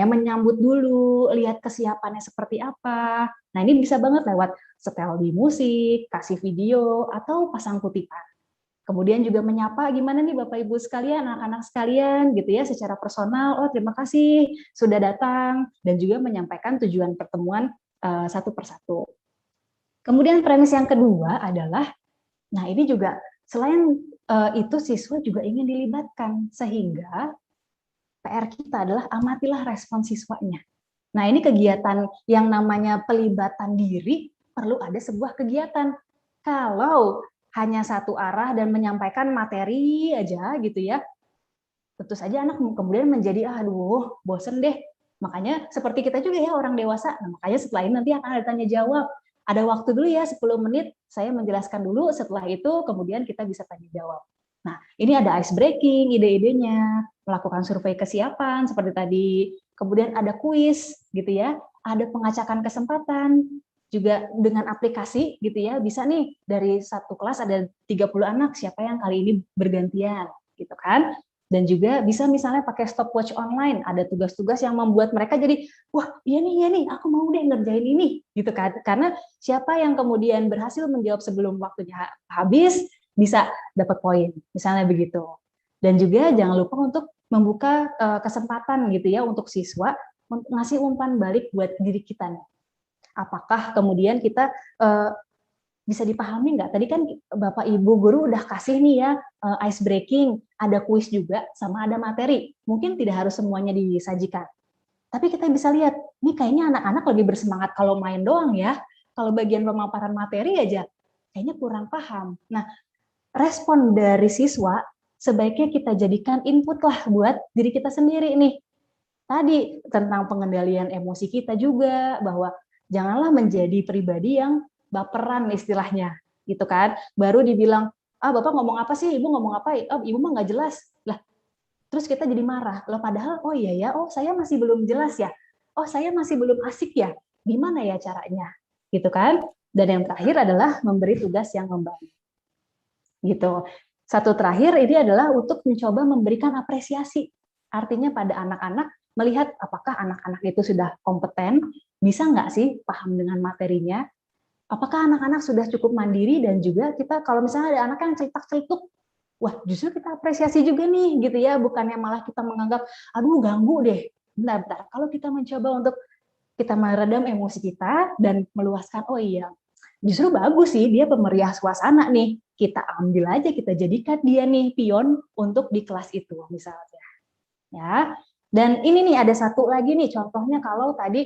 menyambut dulu, lihat kesiapannya seperti apa. Nah ini bisa banget lewat setel di musik, kasih video, atau pasang kutipan. Kemudian juga menyapa gimana nih Bapak Ibu sekalian, anak-anak sekalian gitu ya, secara personal, terima kasih sudah datang, dan juga menyampaikan tujuan pertemuan satu persatu. Kemudian premis yang kedua adalah, nah ini juga selain itu siswa juga ingin dilibatkan, sehingga PR kita adalah amatilah respon siswanya. Nah ini kegiatan yang namanya pelibatan diri, perlu ada sebuah kegiatan. Kalau hanya satu arah dan menyampaikan materi aja gitu ya, tentu saja anak kemudian menjadi aduh bosen deh, Makanya seperti kita juga ya orang dewasa. Nah, makanya setelah ini nanti akan ada tanya jawab. Ada waktu dulu ya 10 menit, saya menjelaskan dulu, setelah itu kemudian kita bisa tanya jawab. Nah, ini ada ice breaking, ide-idenya, melakukan survei kesiapan seperti tadi, kemudian ada kuis gitu ya, ada pengacakan kesempatan, juga dengan aplikasi gitu ya, bisa nih dari satu kelas ada 30 anak, siapa yang kali ini bergantian gitu kan. Dan juga bisa misalnya pakai stopwatch online, ada tugas-tugas yang membuat mereka jadi, wah iya nih, aku mau deh ngerjain ini, gitu kan. Karena siapa yang kemudian berhasil menjawab sebelum waktunya habis, bisa dapat poin, misalnya begitu. Dan juga jangan lupa untuk membuka kesempatan gitu ya untuk siswa, untuk ngasih umpan balik buat diri kita nih. Apakah kemudian kita bisa dipahami nggak? Tadi kan Bapak Ibu guru udah kasih nih ya ice breaking, ada kuis juga, sama ada materi. Mungkin tidak harus semuanya disajikan. Tapi kita bisa lihat, nih kayaknya anak-anak lebih bersemangat kalau main doang ya. Kalau bagian pemaparan materi aja, kayaknya kurang paham. Nah, respon dari siswa sebaiknya kita jadikan input lah buat diri kita sendiri nih. Tadi tentang pengendalian emosi kita juga, bahwa janganlah menjadi pribadi yang baperan istilahnya, gitu kan. Baru dibilang, Bapak ngomong apa sih, Ibu ngomong apa, Ibu mah nggak jelas. Lah, terus kita jadi marah. Loh padahal, oh iya ya, saya masih belum jelas ya. Oh saya masih belum asik ya. Gimana ya caranya? Gitu kan. Dan yang terakhir adalah memberi tugas yang membangun. Gitu. Satu terakhir ini adalah untuk mencoba memberikan apresiasi. Artinya pada anak-anak, melihat apakah anak-anak itu sudah kompeten, bisa nggak sih paham dengan materinya, apakah anak-anak sudah cukup mandiri, dan juga kita kalau misalnya ada anak yang celitak-celituk, wah justru kita apresiasi juga nih gitu ya, bukannya malah kita menganggap aduh ganggu deh. Bentar, kalau kita mencoba untuk kita meredam emosi kita dan meluaskan, oh iya justru bagus sih dia pemeriah suasana nih, kita ambil aja, kita jadikan dia nih pion untuk di kelas itu misalnya ya. Dan ini nih ada satu lagi nih contohnya, kalau tadi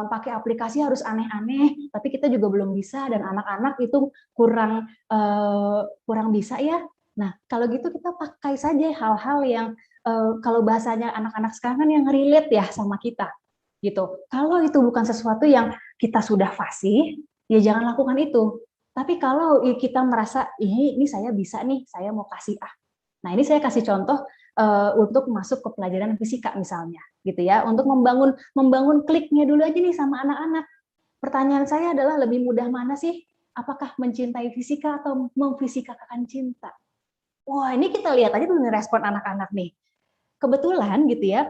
pakai aplikasi harus aneh-aneh, tapi kita juga belum bisa dan anak-anak itu kurang bisa ya. Nah, kalau gitu kita pakai saja hal-hal yang kalau bahasanya anak-anak sekarang kan yang relate ya sama kita. Gitu. Kalau itu bukan sesuatu yang kita sudah fasih, ya jangan lakukan itu. Tapi kalau kita merasa ini saya bisa nih, saya mau kasih Nah, ini saya kasih contoh untuk masuk ke pelajaran fisika misalnya, gitu ya, untuk membangun kliknya dulu aja nih sama anak-anak. Pertanyaan saya adalah lebih mudah mana sih? Apakah mencintai fisika atau memfisikakan cinta? Wah, ini kita lihat aja dulu nih respon anak-anak nih. Kebetulan gitu ya,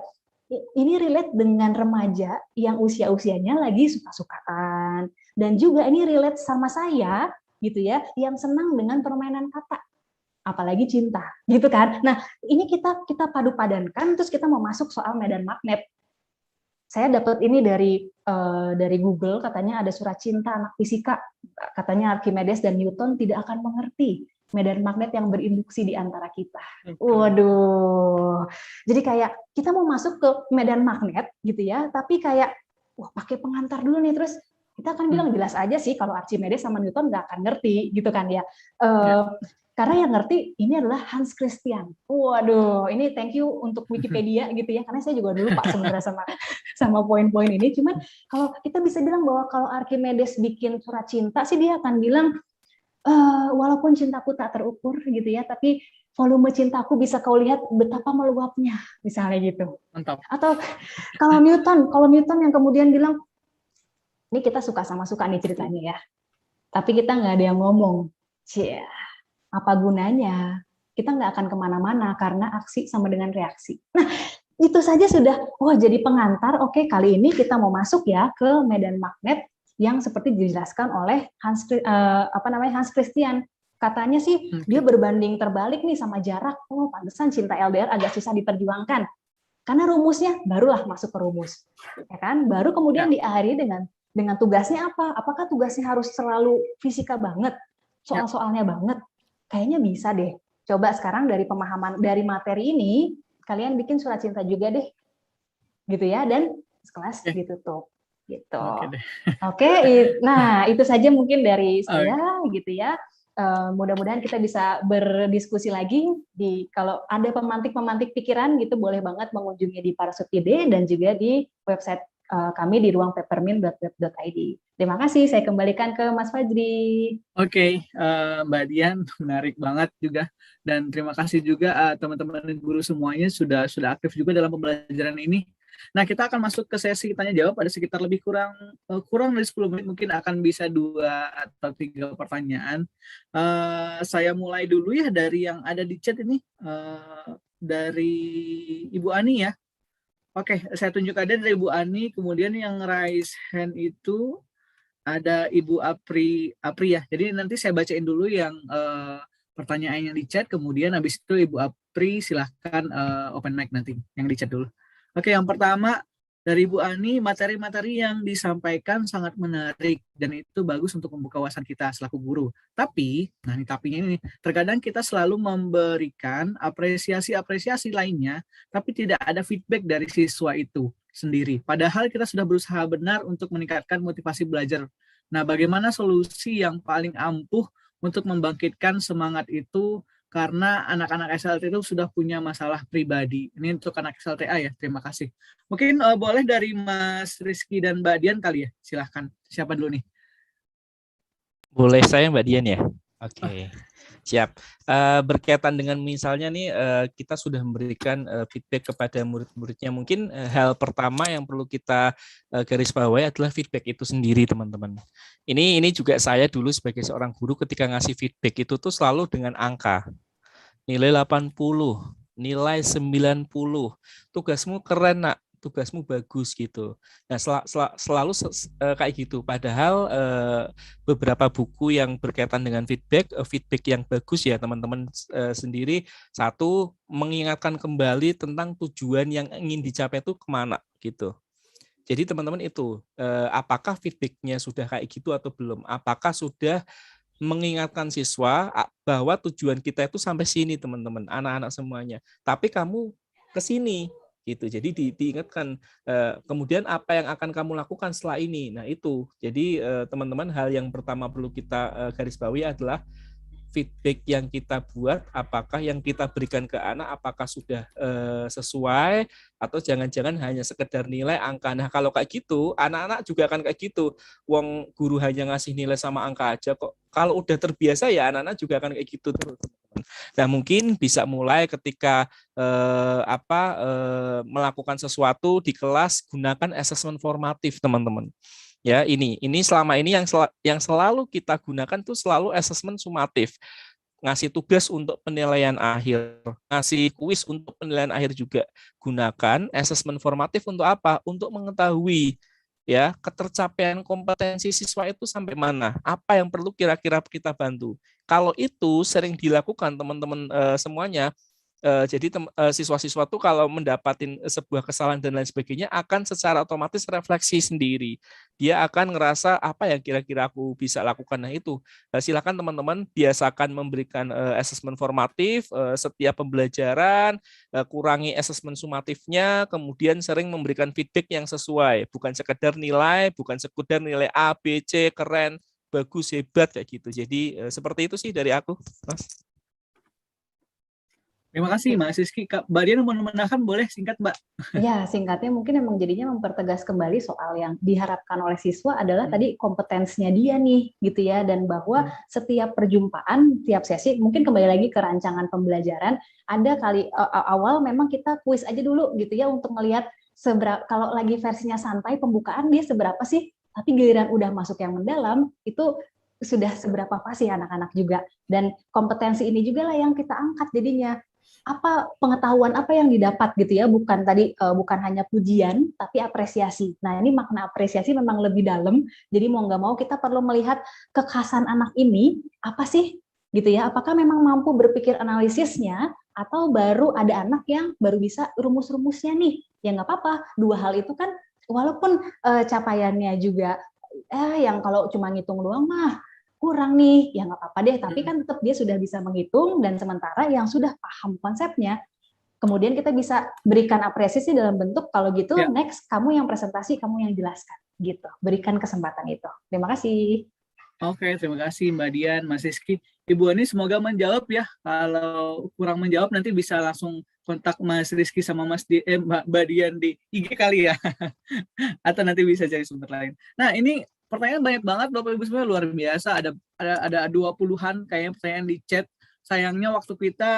ini relate dengan remaja yang usia-usianya lagi suka-sukaan, dan juga ini relate sama saya gitu ya, yang senang dengan permainan kata. Apalagi cinta, gitu kan. Nah, ini kita padu-padankan, terus kita mau masuk soal medan magnet. Saya dapat ini dari Google, katanya ada surat cinta anak fisika, katanya Archimedes dan Newton tidak akan mengerti medan magnet yang berinduksi di antara kita. Waduh. Jadi kayak kita mau masuk ke medan magnet gitu ya, tapi kayak wah pakai pengantar dulu nih, terus kita akan bilang jelas aja sih kalau Archimedes sama Newton nggak akan ngerti gitu kan ya. Karena yang ngerti ini adalah Hans Christian. Waduh, ini thank you untuk Wikipedia gitu ya, karena saya juga dulu lupa sebenarnya sama poin-poin ini. Cuman kalau kita bisa bilang bahwa kalau Archimedes bikin surat cinta sih dia akan bilang walaupun cintaku tak terukur gitu ya, tapi volume cintaku bisa kau lihat betapa meluapnya, misalnya gitu. Mantap. Atau kalau Newton yang kemudian bilang, ini kita suka sama suka nih ceritanya ya, tapi kita nggak ada yang ngomong. Cia. Apa gunanya? Kita nggak akan kemana-mana karena aksi sama dengan reaksi. Nah, itu saja sudah, jadi pengantar. Oke, kali ini kita mau masuk ya ke medan magnet yang seperti dijelaskan oleh Hans Christian. Katanya sih dia berbanding terbalik nih sama jarak. Oh, pantesan cinta LDR agak susah diperjuangkan. Karena rumusnya barulah masuk ke rumus, ya kan? Baru kemudian diakhiri dengan tugasnya apa? Apakah tugasnya harus selalu fisika banget, soal-soalnya banget? Kayaknya bisa deh. Coba sekarang dari pemahaman dari materi ini, kalian bikin surat cinta juga deh, gitu ya, dan kelas ditutup, gitu. Oke, nah itu saja mungkin dari saya, gitu ya. mudah-mudahan kita bisa berdiskusi lagi kalau ada pemantik-pemantik pikiran gitu boleh banget mengunjungi di Parasut.id dan juga di website kami di ruangpeppermint.web.id. Terima kasih, saya kembalikan ke Mas Fajri. Oke, Mbak Dian, menarik banget juga. Dan terima kasih juga teman-teman guru semuanya sudah aktif juga dalam pembelajaran ini. Nah, kita akan masuk ke sesi tanya jawab. Ada sekitar lebih kurang dari 10 menit, mungkin akan bisa 2 atau 3 pertanyaan. Saya mulai dulu ya dari yang ada di chat ini, dari Ibu Ani ya. Oke, saya tunjuk ada dari Ibu Ani, kemudian yang raise hand itu ada Ibu Apri ya. Jadi nanti saya bacain dulu yang pertanyaan yang di chat, kemudian habis itu Ibu Apri silahkan open mic nanti yang di chat dulu. Oke, yang pertama dari Ibu Ani, materi-materi yang disampaikan sangat menarik dan itu bagus untuk membuka wawasan kita selaku guru. Tapi, nah ini tapinya ini, terkadang kita selalu memberikan apresiasi-apresiasi lainnya, tapi tidak ada feedback dari siswa itu sendiri. Padahal kita sudah berusaha benar untuk meningkatkan motivasi belajar. Nah, bagaimana solusi yang paling ampuh untuk membangkitkan semangat itu karena anak-anak SLT itu sudah punya masalah pribadi. Ini untuk anak SLTA ya, terima kasih. Mungkin boleh dari Mas Rizky dan Mbak Dian kali ya, silahkan. Siapa dulu nih? Boleh saya Mbak Dian ya? Oke. Siap. Berkaitan dengan misalnya nih kita sudah memberikan feedback kepada murid-muridnya. Mungkin hal pertama yang perlu kita garis bawahi adalah feedback itu sendiri, teman-teman. Ini juga saya dulu sebagai seorang guru ketika ngasih feedback itu tuh selalu dengan angka. Nilai 80, nilai 90. Tugasmu keren, Nak. Tugasmu bagus gitu. Nah, selalu kayak gitu. Padahal beberapa buku yang berkaitan dengan feedback yang bagus ya teman-teman sendiri. Satu, mengingatkan kembali tentang tujuan yang ingin dicapai itu kemana gitu. Jadi teman-teman itu, apakah feedbacknya sudah kayak gitu atau belum? Apakah sudah mengingatkan siswa bahwa tujuan kita itu sampai sini teman-teman, anak-anak semuanya. Tapi kamu ke sini. Gitu. Jadi diingatkan kemudian apa yang akan kamu lakukan setelah ini. Nah, itu. Jadi teman-teman hal yang pertama perlu kita garis bawahi adalah feedback yang kita buat, apakah yang kita berikan ke anak apakah sudah sesuai atau jangan-jangan hanya sekedar nilai angka. Nah, kalau kayak gitu, anak-anak juga akan kayak gitu. Wong guru hanya ngasih nilai sama angka aja kok. Kalau udah terbiasa ya anak-anak juga akan kayak gitu terus. Nah, mungkin bisa mulai ketika melakukan sesuatu di kelas, gunakan asesmen formatif, teman-teman. Ya, ini selama ini yang selalu kita gunakan tuh selalu asesmen sumatif. Ngasih tugas untuk penilaian akhir, ngasih kuis untuk penilaian akhir juga. Gunakan asesmen formatif untuk apa? Untuk mengetahui ya ketercapaian kompetensi siswa itu sampai mana, apa yang perlu kira-kira kita bantu. Kalau itu sering dilakukan teman-teman semuanya, jadi siswa-siswa tuh kalau mendapatkan sebuah kesalahan dan lain sebagainya akan secara otomatis refleksi sendiri. Dia akan ngerasa apa yang kira-kira aku bisa lakukan. Nah itu silakan teman-teman biasakan memberikan asesmen formatif setiap pembelajaran, kurangi asesmen sumatifnya, kemudian sering memberikan feedback yang sesuai, bukan sekedar nilai, bukan sekedar nilai A, B, C, keren, bagus, hebat kayak gitu. Jadi seperti itu sih dari aku, Mas. Terima kasih Mas Rizky. Mbak Dian mau menambahkan boleh singkat Mbak? Ya, singkatnya mungkin emang jadinya mempertegas kembali soal yang diharapkan oleh siswa adalah tadi kompetensinya dia nih gitu ya, dan bahwa setiap perjumpaan, tiap sesi mungkin kembali lagi ke rancangan pembelajaran, ada kali awal memang kita kuis aja dulu gitu ya untuk melihat seberapa, kalau lagi versinya santai pembukaan dia seberapa sih, tapi giliran udah masuk yang mendalam itu sudah seberapa pasti anak-anak juga, dan kompetensi ini juga lah yang kita angkat jadinya. Apa pengetahuan apa yang didapat gitu ya, bukan tadi bukan hanya pujian tapi apresiasi. Nah, ini makna apresiasi memang lebih dalam, jadi mau nggak mau kita perlu melihat kekhasan anak ini apa sih gitu ya, apakah memang mampu berpikir analisisnya atau baru ada anak yang baru bisa rumus-rumusnya nih. Ya nggak apa-apa, dua hal itu kan walaupun capaiannya juga yang kalau cuma ngitung doang mah kurang nih, ya nggak apa-apa deh, tapi kan tetap dia sudah bisa menghitung, dan sementara yang sudah paham konsepnya, kemudian kita bisa berikan apresiasi dalam bentuk, kalau gitu next kamu yang presentasi, kamu yang jelaskan, gitu. Berikan kesempatan itu. Terima kasih. Oke, terima kasih Mbak Dian, Mas Rizky. Ibu Ani semoga menjawab ya. Kalau kurang menjawab nanti bisa langsung kontak Mas Rizky sama Mbak Dian di IG kali ya. Atau nanti bisa cari sumber lain. Nah, ini pertanyaan banyak banget Bapak Ibu semua, luar biasa. Ada 20-an kayaknya pertanyaan di chat. Sayangnya waktu kita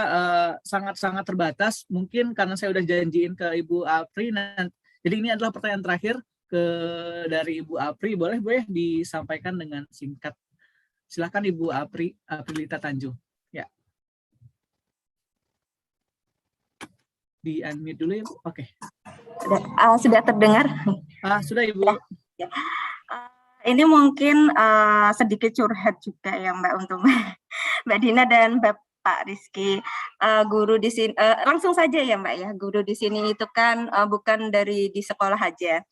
sangat-sangat terbatas. Mungkin karena saya udah janjiin ke Ibu Apri. Jadi ini adalah pertanyaan terakhir dari Ibu Apri. Boleh disampaikan dengan singkat. Silakan Ibu Aprilita Tanjung. Ya. Di unmute dulu ya Bu. Oke. Sudah terdengar? Sudah Ibu. Ya. Ini mungkin sedikit curhat juga ya Mbak untuk Mbak Dina dan Bapak Rizky. Guru di sini langsung saja ya Mbak ya. Guru di sini itu kan bukan dari di sekolah aja.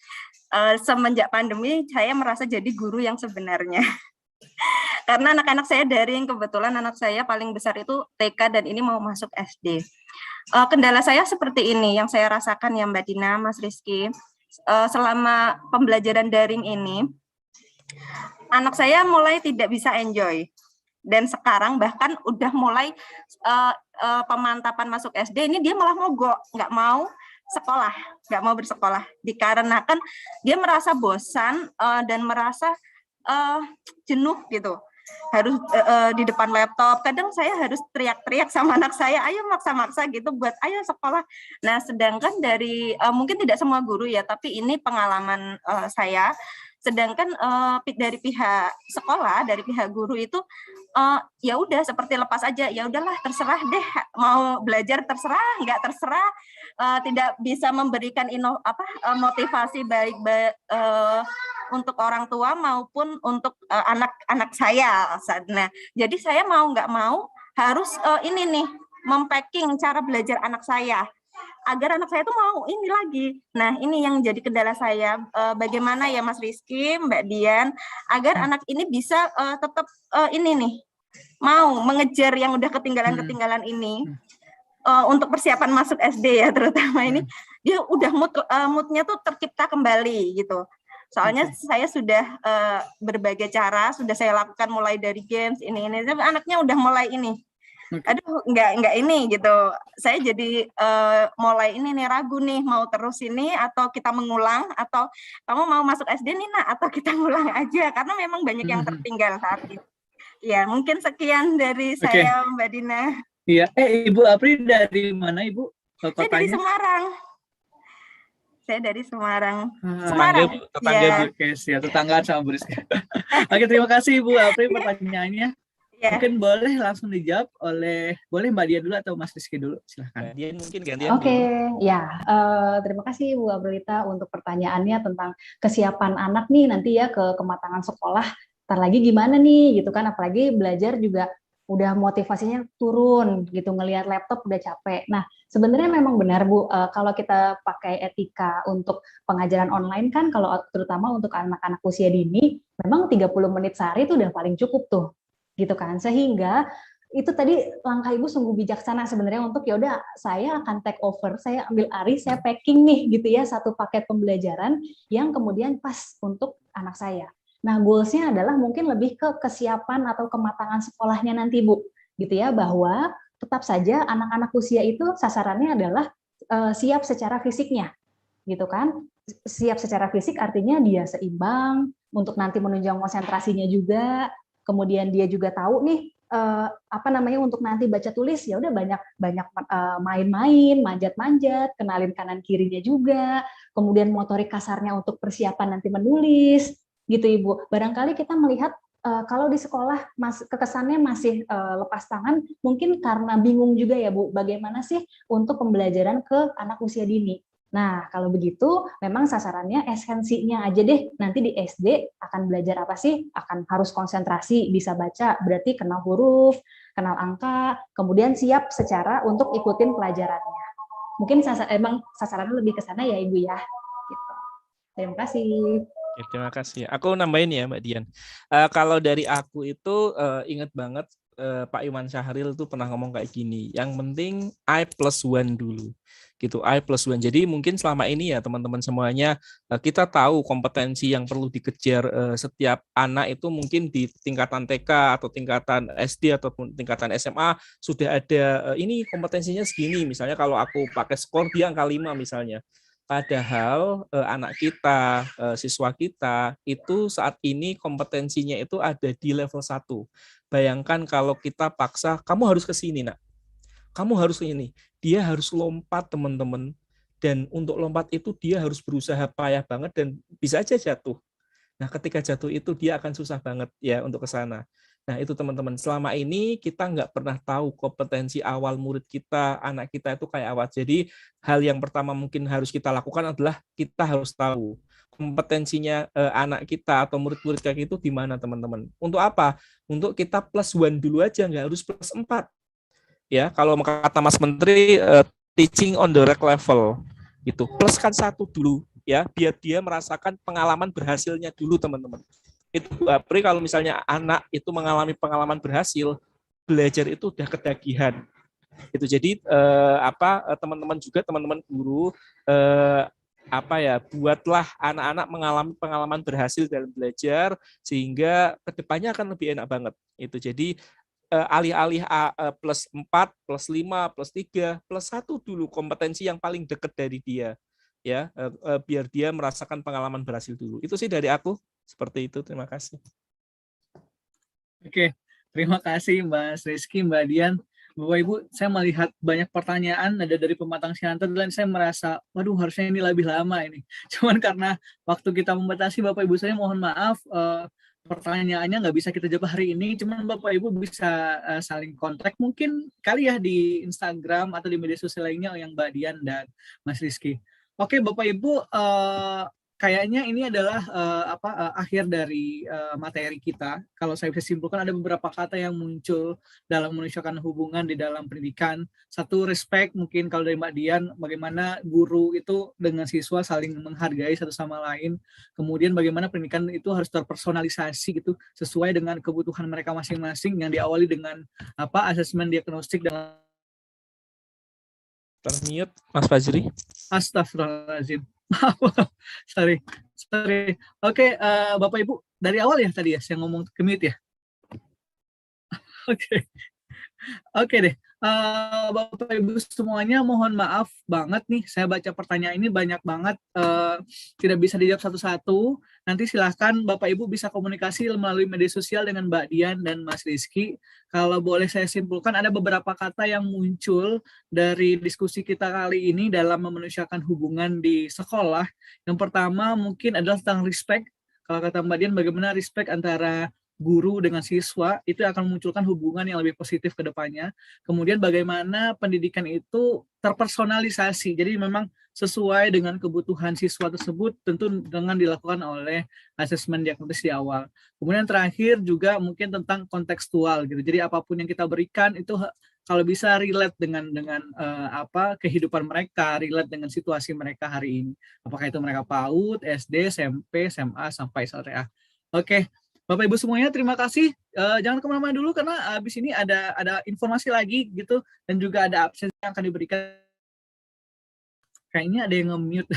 Semenjak pandemi saya merasa jadi guru yang sebenarnya. Karena anak-anak saya daring, kebetulan anak saya paling besar itu TK dan ini mau masuk SD. Kendala saya seperti ini yang saya rasakan ya Mbak Dina, Mas Rizky. Selama pembelajaran daring ini, anak saya mulai tidak bisa enjoy. Dan sekarang bahkan udah mulai pemantapan masuk SD, ini dia malah mogok, nggak mau sekolah, nggak mau bersekolah. Dikarenakan dia merasa bosan dan merasa jenuh gitu. Harus di depan laptop. Kadang saya harus teriak-teriak sama anak saya, ayo maksa-maksa gitu buat ayo sekolah. Nah, sedangkan dari mungkin tidak semua guru ya, tapi ini pengalaman saya. Sedangkan dari pihak sekolah, dari pihak guru itu ya udah seperti lepas aja, ya udahlah terserah deh, mau belajar terserah, nggak terserah, tidak bisa memberikan motivasi baik untuk orang tua maupun untuk anak-anak saya. Nah, jadi saya mau nggak mau harus ini nih mempacking cara belajar anak saya agar anak saya tuh mau ini lagi. Nah, ini yang jadi kendala saya. Bagaimana ya Mas Rizky, Mbak Dian, agar anak ini bisa tetap ini nih mau mengejar yang udah ketinggalan-ketinggalan ini. Untuk persiapan masuk SD ya terutama ini dia udah moodnya tuh tercipta kembali gitu. Soalnya saya sudah berbagai cara sudah saya lakukan mulai dari games ini anaknya udah mulai ini. Aduh enggak ini gitu. Saya jadi mulai ini nih ragu nih mau terus ini atau kita mengulang atau kamu mau masuk SD nih Nak atau kita ngulang aja karena memang banyak yang tertinggal saat itu. Ya, mungkin sekian dari saya Mbak Dina. Iya, Ibu Apri dari mana Ibu? Saya dari Semarang. Tetangga ya. Oke, siap. Tetanggaan sama Bu Rizky. Oke, terima kasih Ibu Apri pertanyaannya. Ya. Mungkin boleh langsung dijawab boleh Mbak Dian dulu atau Mas Rizky dulu, silahkan. Mbak Dian mungkin gantian. Oke, ya. Terima kasih Bu Aprilita untuk pertanyaannya tentang kesiapan anak nih nanti ya ke kematangan sekolah. Ntar lagi gimana nih gitu kan, apalagi belajar juga udah motivasinya turun gitu, ngelihat laptop udah capek. Nah, sebenarnya memang benar Bu, kalau kita pakai etika untuk pengajaran online kan, kalau terutama untuk anak-anak usia dini, memang 30 menit sehari itu udah paling cukup tuh, gitu kan. Sehingga itu tadi langkah Ibu sungguh bijaksana sebenarnya untuk ya udah saya akan take over, saya ambil alih, saya packing nih gitu ya satu paket pembelajaran yang kemudian pas untuk anak saya. Nah, goals-nya adalah mungkin lebih ke kesiapan atau kematangan sekolahnya nanti, Bu. Gitu ya, bahwa tetap saja anak-anak usia itu sasarannya adalah siap secara fisiknya. Gitu kan? Siap secara fisik artinya dia seimbang, untuk nanti menunjang konsentrasinya juga, kemudian dia juga tahu nih, untuk nanti baca tulis, ya udah banyak main-main, manjat-manjat, kenalin kanan kirinya juga, kemudian motorik kasarnya untuk persiapan nanti menulis, gitu Ibu. Barangkali kita melihat kalau di sekolah kekesannya masih lepas tangan, mungkin karena bingung juga ya Bu, bagaimana sih untuk pembelajaran ke anak usia dini. Nah, kalau begitu memang sasarannya esensinya aja deh, nanti di SD akan belajar apa sih? Akan harus konsentrasi, bisa baca, berarti kenal huruf, kenal angka, kemudian siap secara untuk ikutin pelajarannya. Mungkin emang sasarannya lebih ke sana ya Ibu ya. Gitu. Terima kasih. Oke, terima kasih. Aku nambahin ya Mbak Dian. Kalau dari aku itu ingat banget Pak Iwan Syahril tuh pernah ngomong kayak gini. Yang penting I+1 dulu. gitu, I+1. Jadi mungkin selama ini ya teman-teman semuanya kita tahu kompetensi yang perlu dikejar setiap anak itu mungkin di tingkatan TK atau tingkatan SD ataupun tingkatan SMA sudah ada ini kompetensinya segini. Misalnya kalau aku pakai skor dia angka 5 misalnya. Padahal anak kita, siswa kita itu saat ini kompetensinya itu ada di level 1. Bayangkan kalau kita paksa kamu harus ke sini, Nak. Kamu harus ini, dia harus lompat teman-teman, dan untuk lompat itu dia harus berusaha payah banget dan bisa aja jatuh. Nah ketika jatuh itu dia akan susah banget ya untuk ke sana. Nah itu teman-teman, selama ini kita nggak pernah tahu kompetensi awal murid kita, anak kita itu kayak apa. Jadi hal yang pertama mungkin harus kita lakukan adalah kita harus tahu kompetensinya anak kita atau murid-murid kayak itu di mana teman-teman. Untuk apa? Untuk kita +1 dulu aja, nggak harus +4. Ya, kalau kata Mas Menteri, teaching on the right level, gitu. Pluskan 1 dulu, ya, biar dia merasakan pengalaman berhasilnya dulu, teman-teman. Itu Apri kalau misalnya anak itu mengalami pengalaman berhasil, belajar itu udah ketagihan. Itu jadi teman-teman juga, teman-teman guru, buatlah anak-anak mengalami pengalaman berhasil dalam belajar sehingga kedepannya akan lebih enak banget. Itu jadi alih-alih +4, +5, +3, +1 dulu kompetensi yang paling dekat dari dia, ya, biar dia merasakan pengalaman berhasil dulu. Itu sih dari aku, seperti itu. Terima kasih. Oke, terima kasih Mas Rizky, Mbak Dian. Bapak Ibu, saya melihat banyak pertanyaan ada dari pematang siantar dan saya merasa, waduh harusnya ini lebih lama ini. Cuman karena waktu kita membatasi, Bapak Ibu saya mohon maaf, pertanyaannya nggak bisa kita jawab hari ini, cuman Bapak Ibu bisa saling kontak mungkin kali ya di Instagram atau di media sosial lainnya yang Mbak Dian dan Mas Rizky. Oke Bapak Ibu, kayaknya ini adalah akhir dari materi kita. Kalau saya bisa simpulkan ada beberapa kata yang muncul dalam menunjukkan hubungan di dalam pendidikan. Satu, respect, mungkin kalau dari Mbak Dian, bagaimana guru itu dengan siswa saling menghargai satu sama lain. Kemudian bagaimana pendidikan itu harus terpersonalisasi gitu, sesuai dengan kebutuhan mereka masing-masing yang diawali dengan asesmen diagnostik dan Termute, Mas Fajri. Astagfirullahaladzim. sorry. Oke, Bapak Ibu dari awal ya tadi ya saya ngomong ke mute ya. Oke deh. Bapak Ibu semuanya mohon maaf banget nih, saya baca pertanyaan ini banyak banget, tidak bisa dijawab satu-satu. Nanti silahkan Bapak Ibu bisa komunikasi melalui media sosial dengan Mbak Dian dan Mas Rizky. Kalau boleh saya simpulkan, ada beberapa kata yang muncul dari diskusi kita kali ini dalam memanusiakan hubungan di sekolah. Yang pertama mungkin adalah tentang respect. Kalau kata Mbak Dian, bagaimana respect antara guru dengan siswa itu akan memunculkan hubungan yang lebih positif ke depannya. Kemudian bagaimana pendidikan itu terpersonalisasi, jadi memang sesuai dengan kebutuhan siswa tersebut, tentu dengan dilakukan oleh asesmen diagnosis di awal. Kemudian terakhir juga mungkin tentang kontekstual gitu. Jadi apapun yang kita berikan itu kalau bisa relate dengan kehidupan mereka, relate dengan situasi mereka hari ini. Apakah itu mereka PAUD, SD, SMP, SMA sampai SLTA. Oke. Bapak Ibu semuanya terima kasih. Jangan kemana-mana dulu karena habis ini ada informasi lagi gitu dan juga ada absen yang akan diberikan. Kayaknya ada yang nge-mute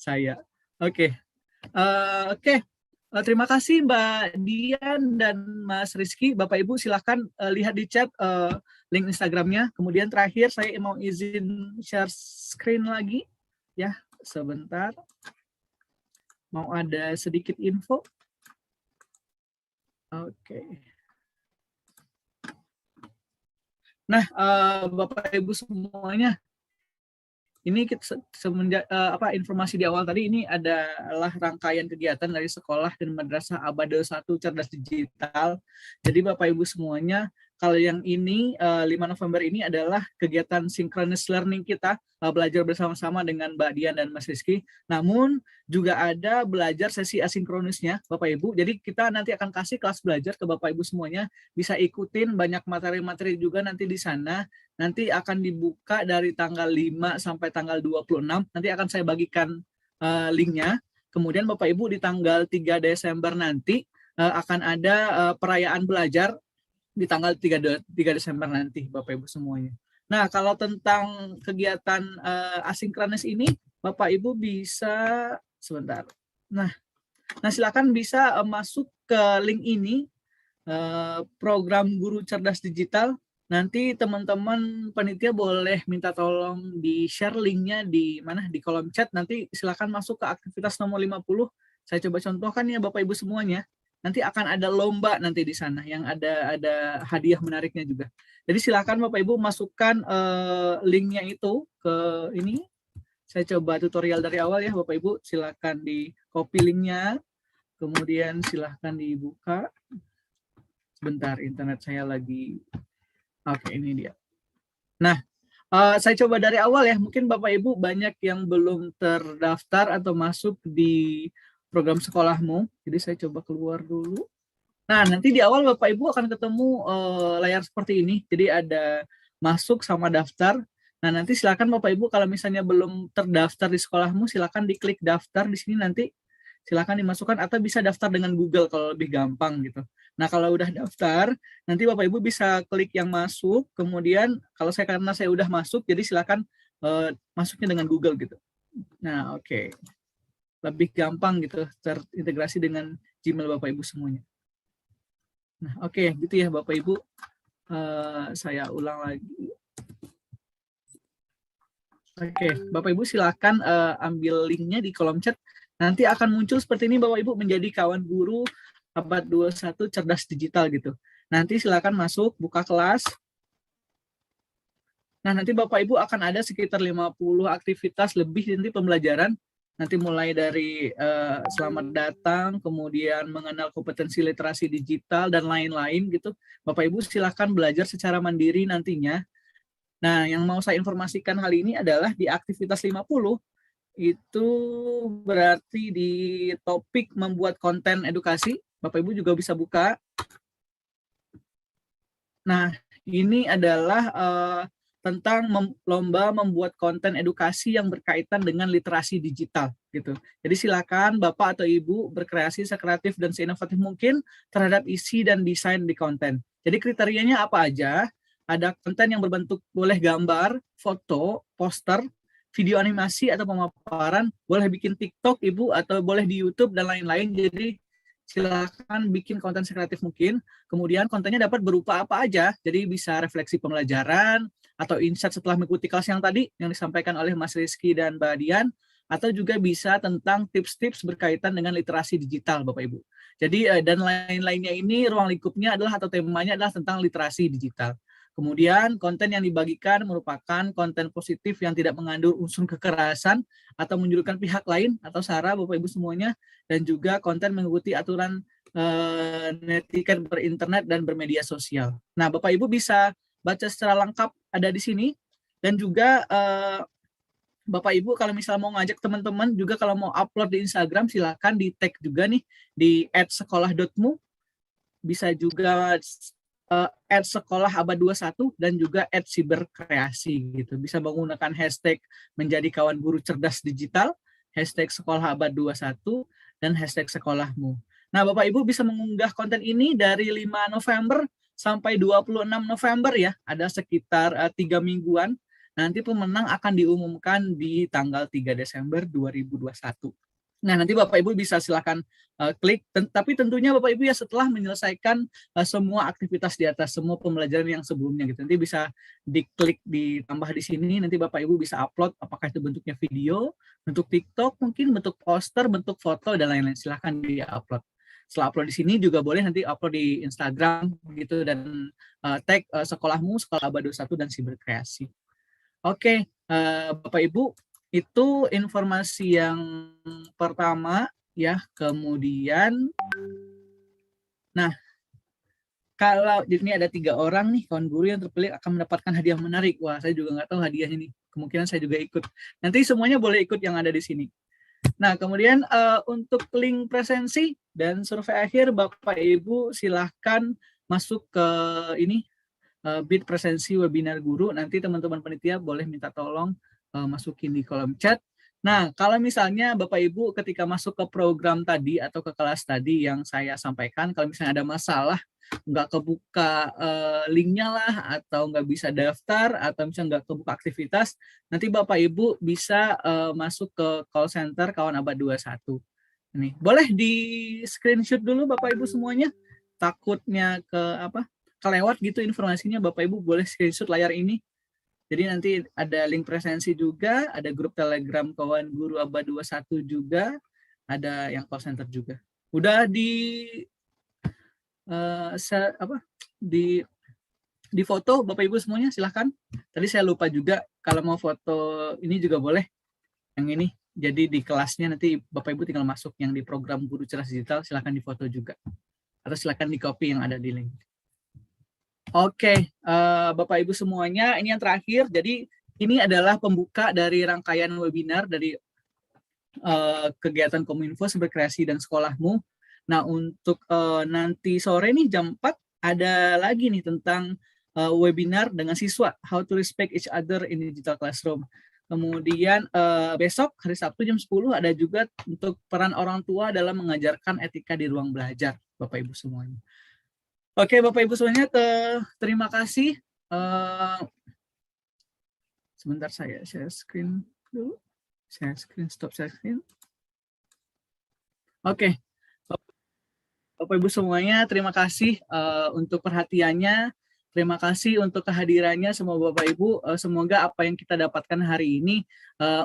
saya. Oke. Terima kasih Mbak Dian dan Mas Rizky. Bapak Ibu silahkan lihat di chat link Instagramnya. Kemudian terakhir saya mau izin share screen lagi. Ya, sebentar. Mau ada sedikit info. Oke. Nah, Bapak Ibu semuanya, ini semenjak informasi di awal tadi ini adalah rangkaian kegiatan dari sekolah dan madrasah Abadal 1 Cerdas Digital. Jadi Bapak Ibu semuanya, kalau yang ini 5 November ini adalah kegiatan synchronous learning kita, belajar bersama-sama dengan Mbak Dian dan Mas Rizky. Namun juga ada belajar sesi asinkronusnya Bapak Ibu. Jadi kita nanti akan kasih kelas belajar ke Bapak Ibu semuanya, bisa ikutin banyak materi-materi juga nanti di sana. Nanti akan dibuka dari tanggal 5 sampai tanggal 26. Nanti akan saya bagikan linknya. Kemudian Bapak Ibu di tanggal 3 Desember nanti akan ada perayaan belajar di tanggal 3 Desember nanti Bapak Ibu semuanya. Nah, kalau tentang kegiatan asinkronis ini, Bapak Ibu bisa sebentar. Nah, silakan bisa masuk ke link ini, program Guru Cerdas Digital. Nanti teman-teman panitia boleh minta tolong di-share linknya di mana, di kolom chat. Nanti silakan masuk ke aktivitas nomor 50. Saya coba contohkan ya Bapak Ibu semuanya. Nanti akan ada lomba nanti di sana yang ada hadiah menariknya juga. Jadi silakan Bapak Ibu masukkan linknya itu ke ini. Saya coba tutorial dari awal ya Bapak Ibu. Silakan di copy linknya. Kemudian silahkan dibuka. Sebentar, internet saya lagi. Oke, ini dia. Nah, saya coba dari awal ya. Mungkin Bapak Ibu banyak yang belum terdaftar atau masuk di program sekolahmu. Jadi saya coba keluar dulu. Nah, nanti di awal Bapak Ibu akan ketemu layar seperti ini. Jadi ada masuk sama daftar. Nah, nanti silakan Bapak Ibu kalau misalnya belum terdaftar di sekolahmu, silakan diklik daftar di sini nanti. Silakan dimasukkan atau bisa daftar dengan Google kalau lebih gampang gitu. Nah, kalau udah daftar, nanti Bapak Ibu bisa klik yang masuk, kemudian karena saya udah masuk, jadi silakan masuknya dengan Google gitu. Nah, oke. Lebih gampang gitu terintegrasi dengan Gmail Bapak Ibu semuanya. Nah, oke, gitu ya Bapak Ibu. Saya ulang lagi. Oke, Bapak Ibu silakan ambil linknya di kolom chat. Nanti akan muncul seperti ini Bapak Ibu, menjadi kawan guru abad 21 cerdas digital gitu. Nanti silakan masuk, buka kelas. Nah, nanti Bapak Ibu akan ada sekitar 50 aktivitas lebih nanti pembelajaran. Nanti mulai dari selamat datang, kemudian mengenal kompetensi literasi digital, dan lain-lain gitu. Bapak Ibu silakan belajar secara mandiri nantinya. Nah, yang mau saya informasikan hal ini adalah di aktivitas 50, itu berarti di topik membuat konten edukasi, Bapak Ibu juga bisa buka. Nah, ini adalah tentang lomba membuat konten edukasi yang berkaitan dengan literasi digital gitu. Jadi silakan Bapak atau Ibu berkreasi sekreatif dan seinovatif mungkin terhadap isi dan desain di konten. Jadi kriterianya apa aja? Ada konten yang berbentuk boleh gambar, foto, poster, video animasi atau pemaparan, boleh bikin TikTok Ibu atau boleh di YouTube dan lain-lain. Jadi silakan bikin konten sekreatif mungkin. Kemudian kontennya dapat berupa apa aja. Jadi bisa refleksi pembelajaran atau insight setelah mengikuti kelas yang tadi yang disampaikan oleh Mas Rizky dan Mbak Dian, atau juga bisa tentang tips-tips berkaitan dengan literasi digital Bapak Ibu. Jadi dan lain-lainnya ini ruang lingkupnya adalah atau temanya adalah tentang literasi digital. Kemudian konten yang dibagikan merupakan konten positif yang tidak mengandung unsur kekerasan atau menjulukan pihak lain atau SARA Bapak Ibu semuanya, dan juga konten mengikuti aturan netiquette berinternet dan bermedia sosial. Nah, Bapak Ibu bisa baca secara lengkap ada di sini, dan juga Bapak Ibu kalau misalnya mau ngajak teman-teman juga kalau mau upload di Instagram silakan di tag juga nih di @sekolah.mu, bisa juga @sekolahAbad21 dan juga @siberkreasi gitu. Bisa menggunakan hashtag menjadi kawan guru cerdas digital, hashtag #sekolahAbad21 dan hashtag #sekolahmu. Nah, Bapak Ibu bisa mengunggah konten ini dari 5 November sampai 26 November ya. Ada sekitar 3 mingguan. Nanti pemenang akan diumumkan di tanggal 3 Desember 2021. Nah, nanti Bapak Ibu bisa silakan klik, tapi tentunya Bapak Ibu ya setelah menyelesaikan semua aktivitas di atas, semua pembelajaran yang sebelumnya gitu. Nanti bisa diklik ditambah di sini, nanti Bapak Ibu bisa upload, apakah itu bentuknya video, bentuk TikTok, mungkin bentuk poster, bentuk foto, dan lain-lain. Silahkan di-upload. Setelah upload di sini juga boleh nanti upload di Instagram gitu, dan tag sekolahmu, Sekolah Abad 21 dan Siberkreasi. Oke, Bapak Ibu, itu informasi yang pertama ya. Kemudian, nah, kalau ini ada 3 orang nih kawan guru yang terpilih akan mendapatkan hadiah menarik. Wah, saya juga nggak tahu hadiahnya nih. Kemungkinan saya juga ikut. Nanti semuanya boleh ikut yang ada di sini. Nah, kemudian untuk link presensi dan survei akhir, Bapak Ibu silahkan masuk ke ini, bid presensi webinar guru. Nanti teman-teman panitia boleh minta tolong masukin di kolom chat. Nah, kalau misalnya Bapak Ibu ketika masuk ke program tadi atau ke kelas tadi yang saya sampaikan, kalau misalnya ada masalah nggak kebuka linknya lah, atau nggak bisa daftar, atau misalnya nggak kebuka aktivitas, nanti Bapak Ibu bisa masuk ke call center Kawan Abad 21. Nih, boleh di screenshot dulu Bapak Ibu semuanya. Takutnya kelewat gitu informasinya, Bapak Ibu boleh screenshot layar ini. Jadi nanti ada link presensi juga, ada grup Telegram Kawan Guru Abad 21 juga, ada yang call center juga. Udah di foto Bapak Ibu semuanya, silahkan. Tadi saya lupa juga, kalau mau foto ini juga boleh, yang ini. Jadi di kelasnya nanti Bapak Ibu tinggal masuk yang di program Guru Cerdas Digital, silahkan difoto juga. Atau silahkan di copy yang ada di link. Oke, Bapak Ibu semuanya, ini yang terakhir. Jadi ini adalah pembuka dari rangkaian webinar dari kegiatan Kominfo Berkreasi dan Sekolahmu. Nah, untuk nanti sore nih jam 4 ada lagi nih tentang webinar dengan siswa, How to Respect Each Other in Digital Classroom. Kemudian besok hari Sabtu jam 10 ada juga untuk peran orang tua dalam mengajarkan etika di ruang belajar, Bapak Ibu semuanya. Oke, Bapak Ibu semuanya, terima kasih. Sebentar saya share screen dulu. Stop share screen. Oke. Bapak Ibu semuanya, terima kasih untuk perhatiannya. Terima kasih untuk kehadirannya semua Bapak Ibu. Semoga apa yang kita dapatkan hari ini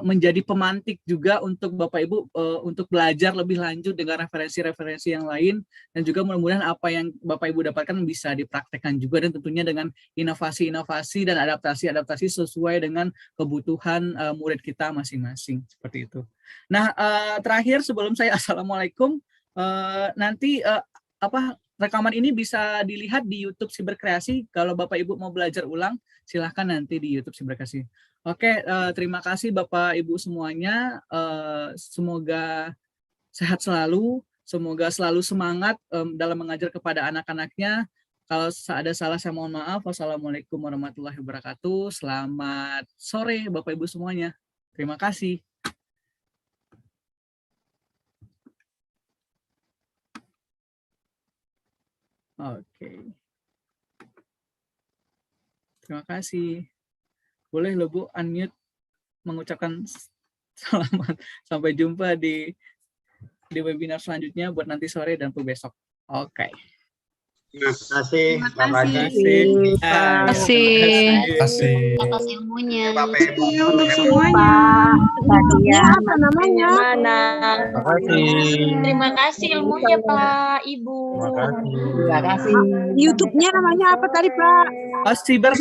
menjadi pemantik juga untuk Bapak Ibu untuk belajar lebih lanjut dengan referensi-referensi yang lain, dan juga mudah-mudahan apa yang Bapak Ibu dapatkan bisa dipraktekkan juga, dan tentunya dengan inovasi-inovasi dan adaptasi-adaptasi sesuai dengan kebutuhan murid kita masing-masing, seperti itu. Nah, terakhir sebelum saya assalamualaikum, nanti rekaman ini bisa dilihat di YouTube Siberkreasi. Kalau Bapak Ibu mau belajar ulang, silahkan nanti di YouTube Siberkreasi. Oke, terima kasih Bapak Ibu semuanya. Semoga sehat selalu, semoga selalu semangat dalam mengajar kepada anak-anaknya. Kalau ada salah saya mohon maaf. Wassalamualaikum warahmatullahi wabarakatuh. Selamat sore Bapak Ibu semuanya. Terima kasih. Oke. Terima kasih. Boleh loh Bu unmute mengucapkan selamat sampai jumpa di webinar selanjutnya buat nanti sore dan untuk besok. Oke. Terima kasih. Terima kasih. Terima kasih. ilmunya. Bapak Ibu. Untuk semuanya. Badia, Apa namanya? mana? Terima kasih. Terima kasih ilmunya Pak, Ibu. Terima kasih. Terima kasih. YouTube-nya namanya apa tadi Pak? Siber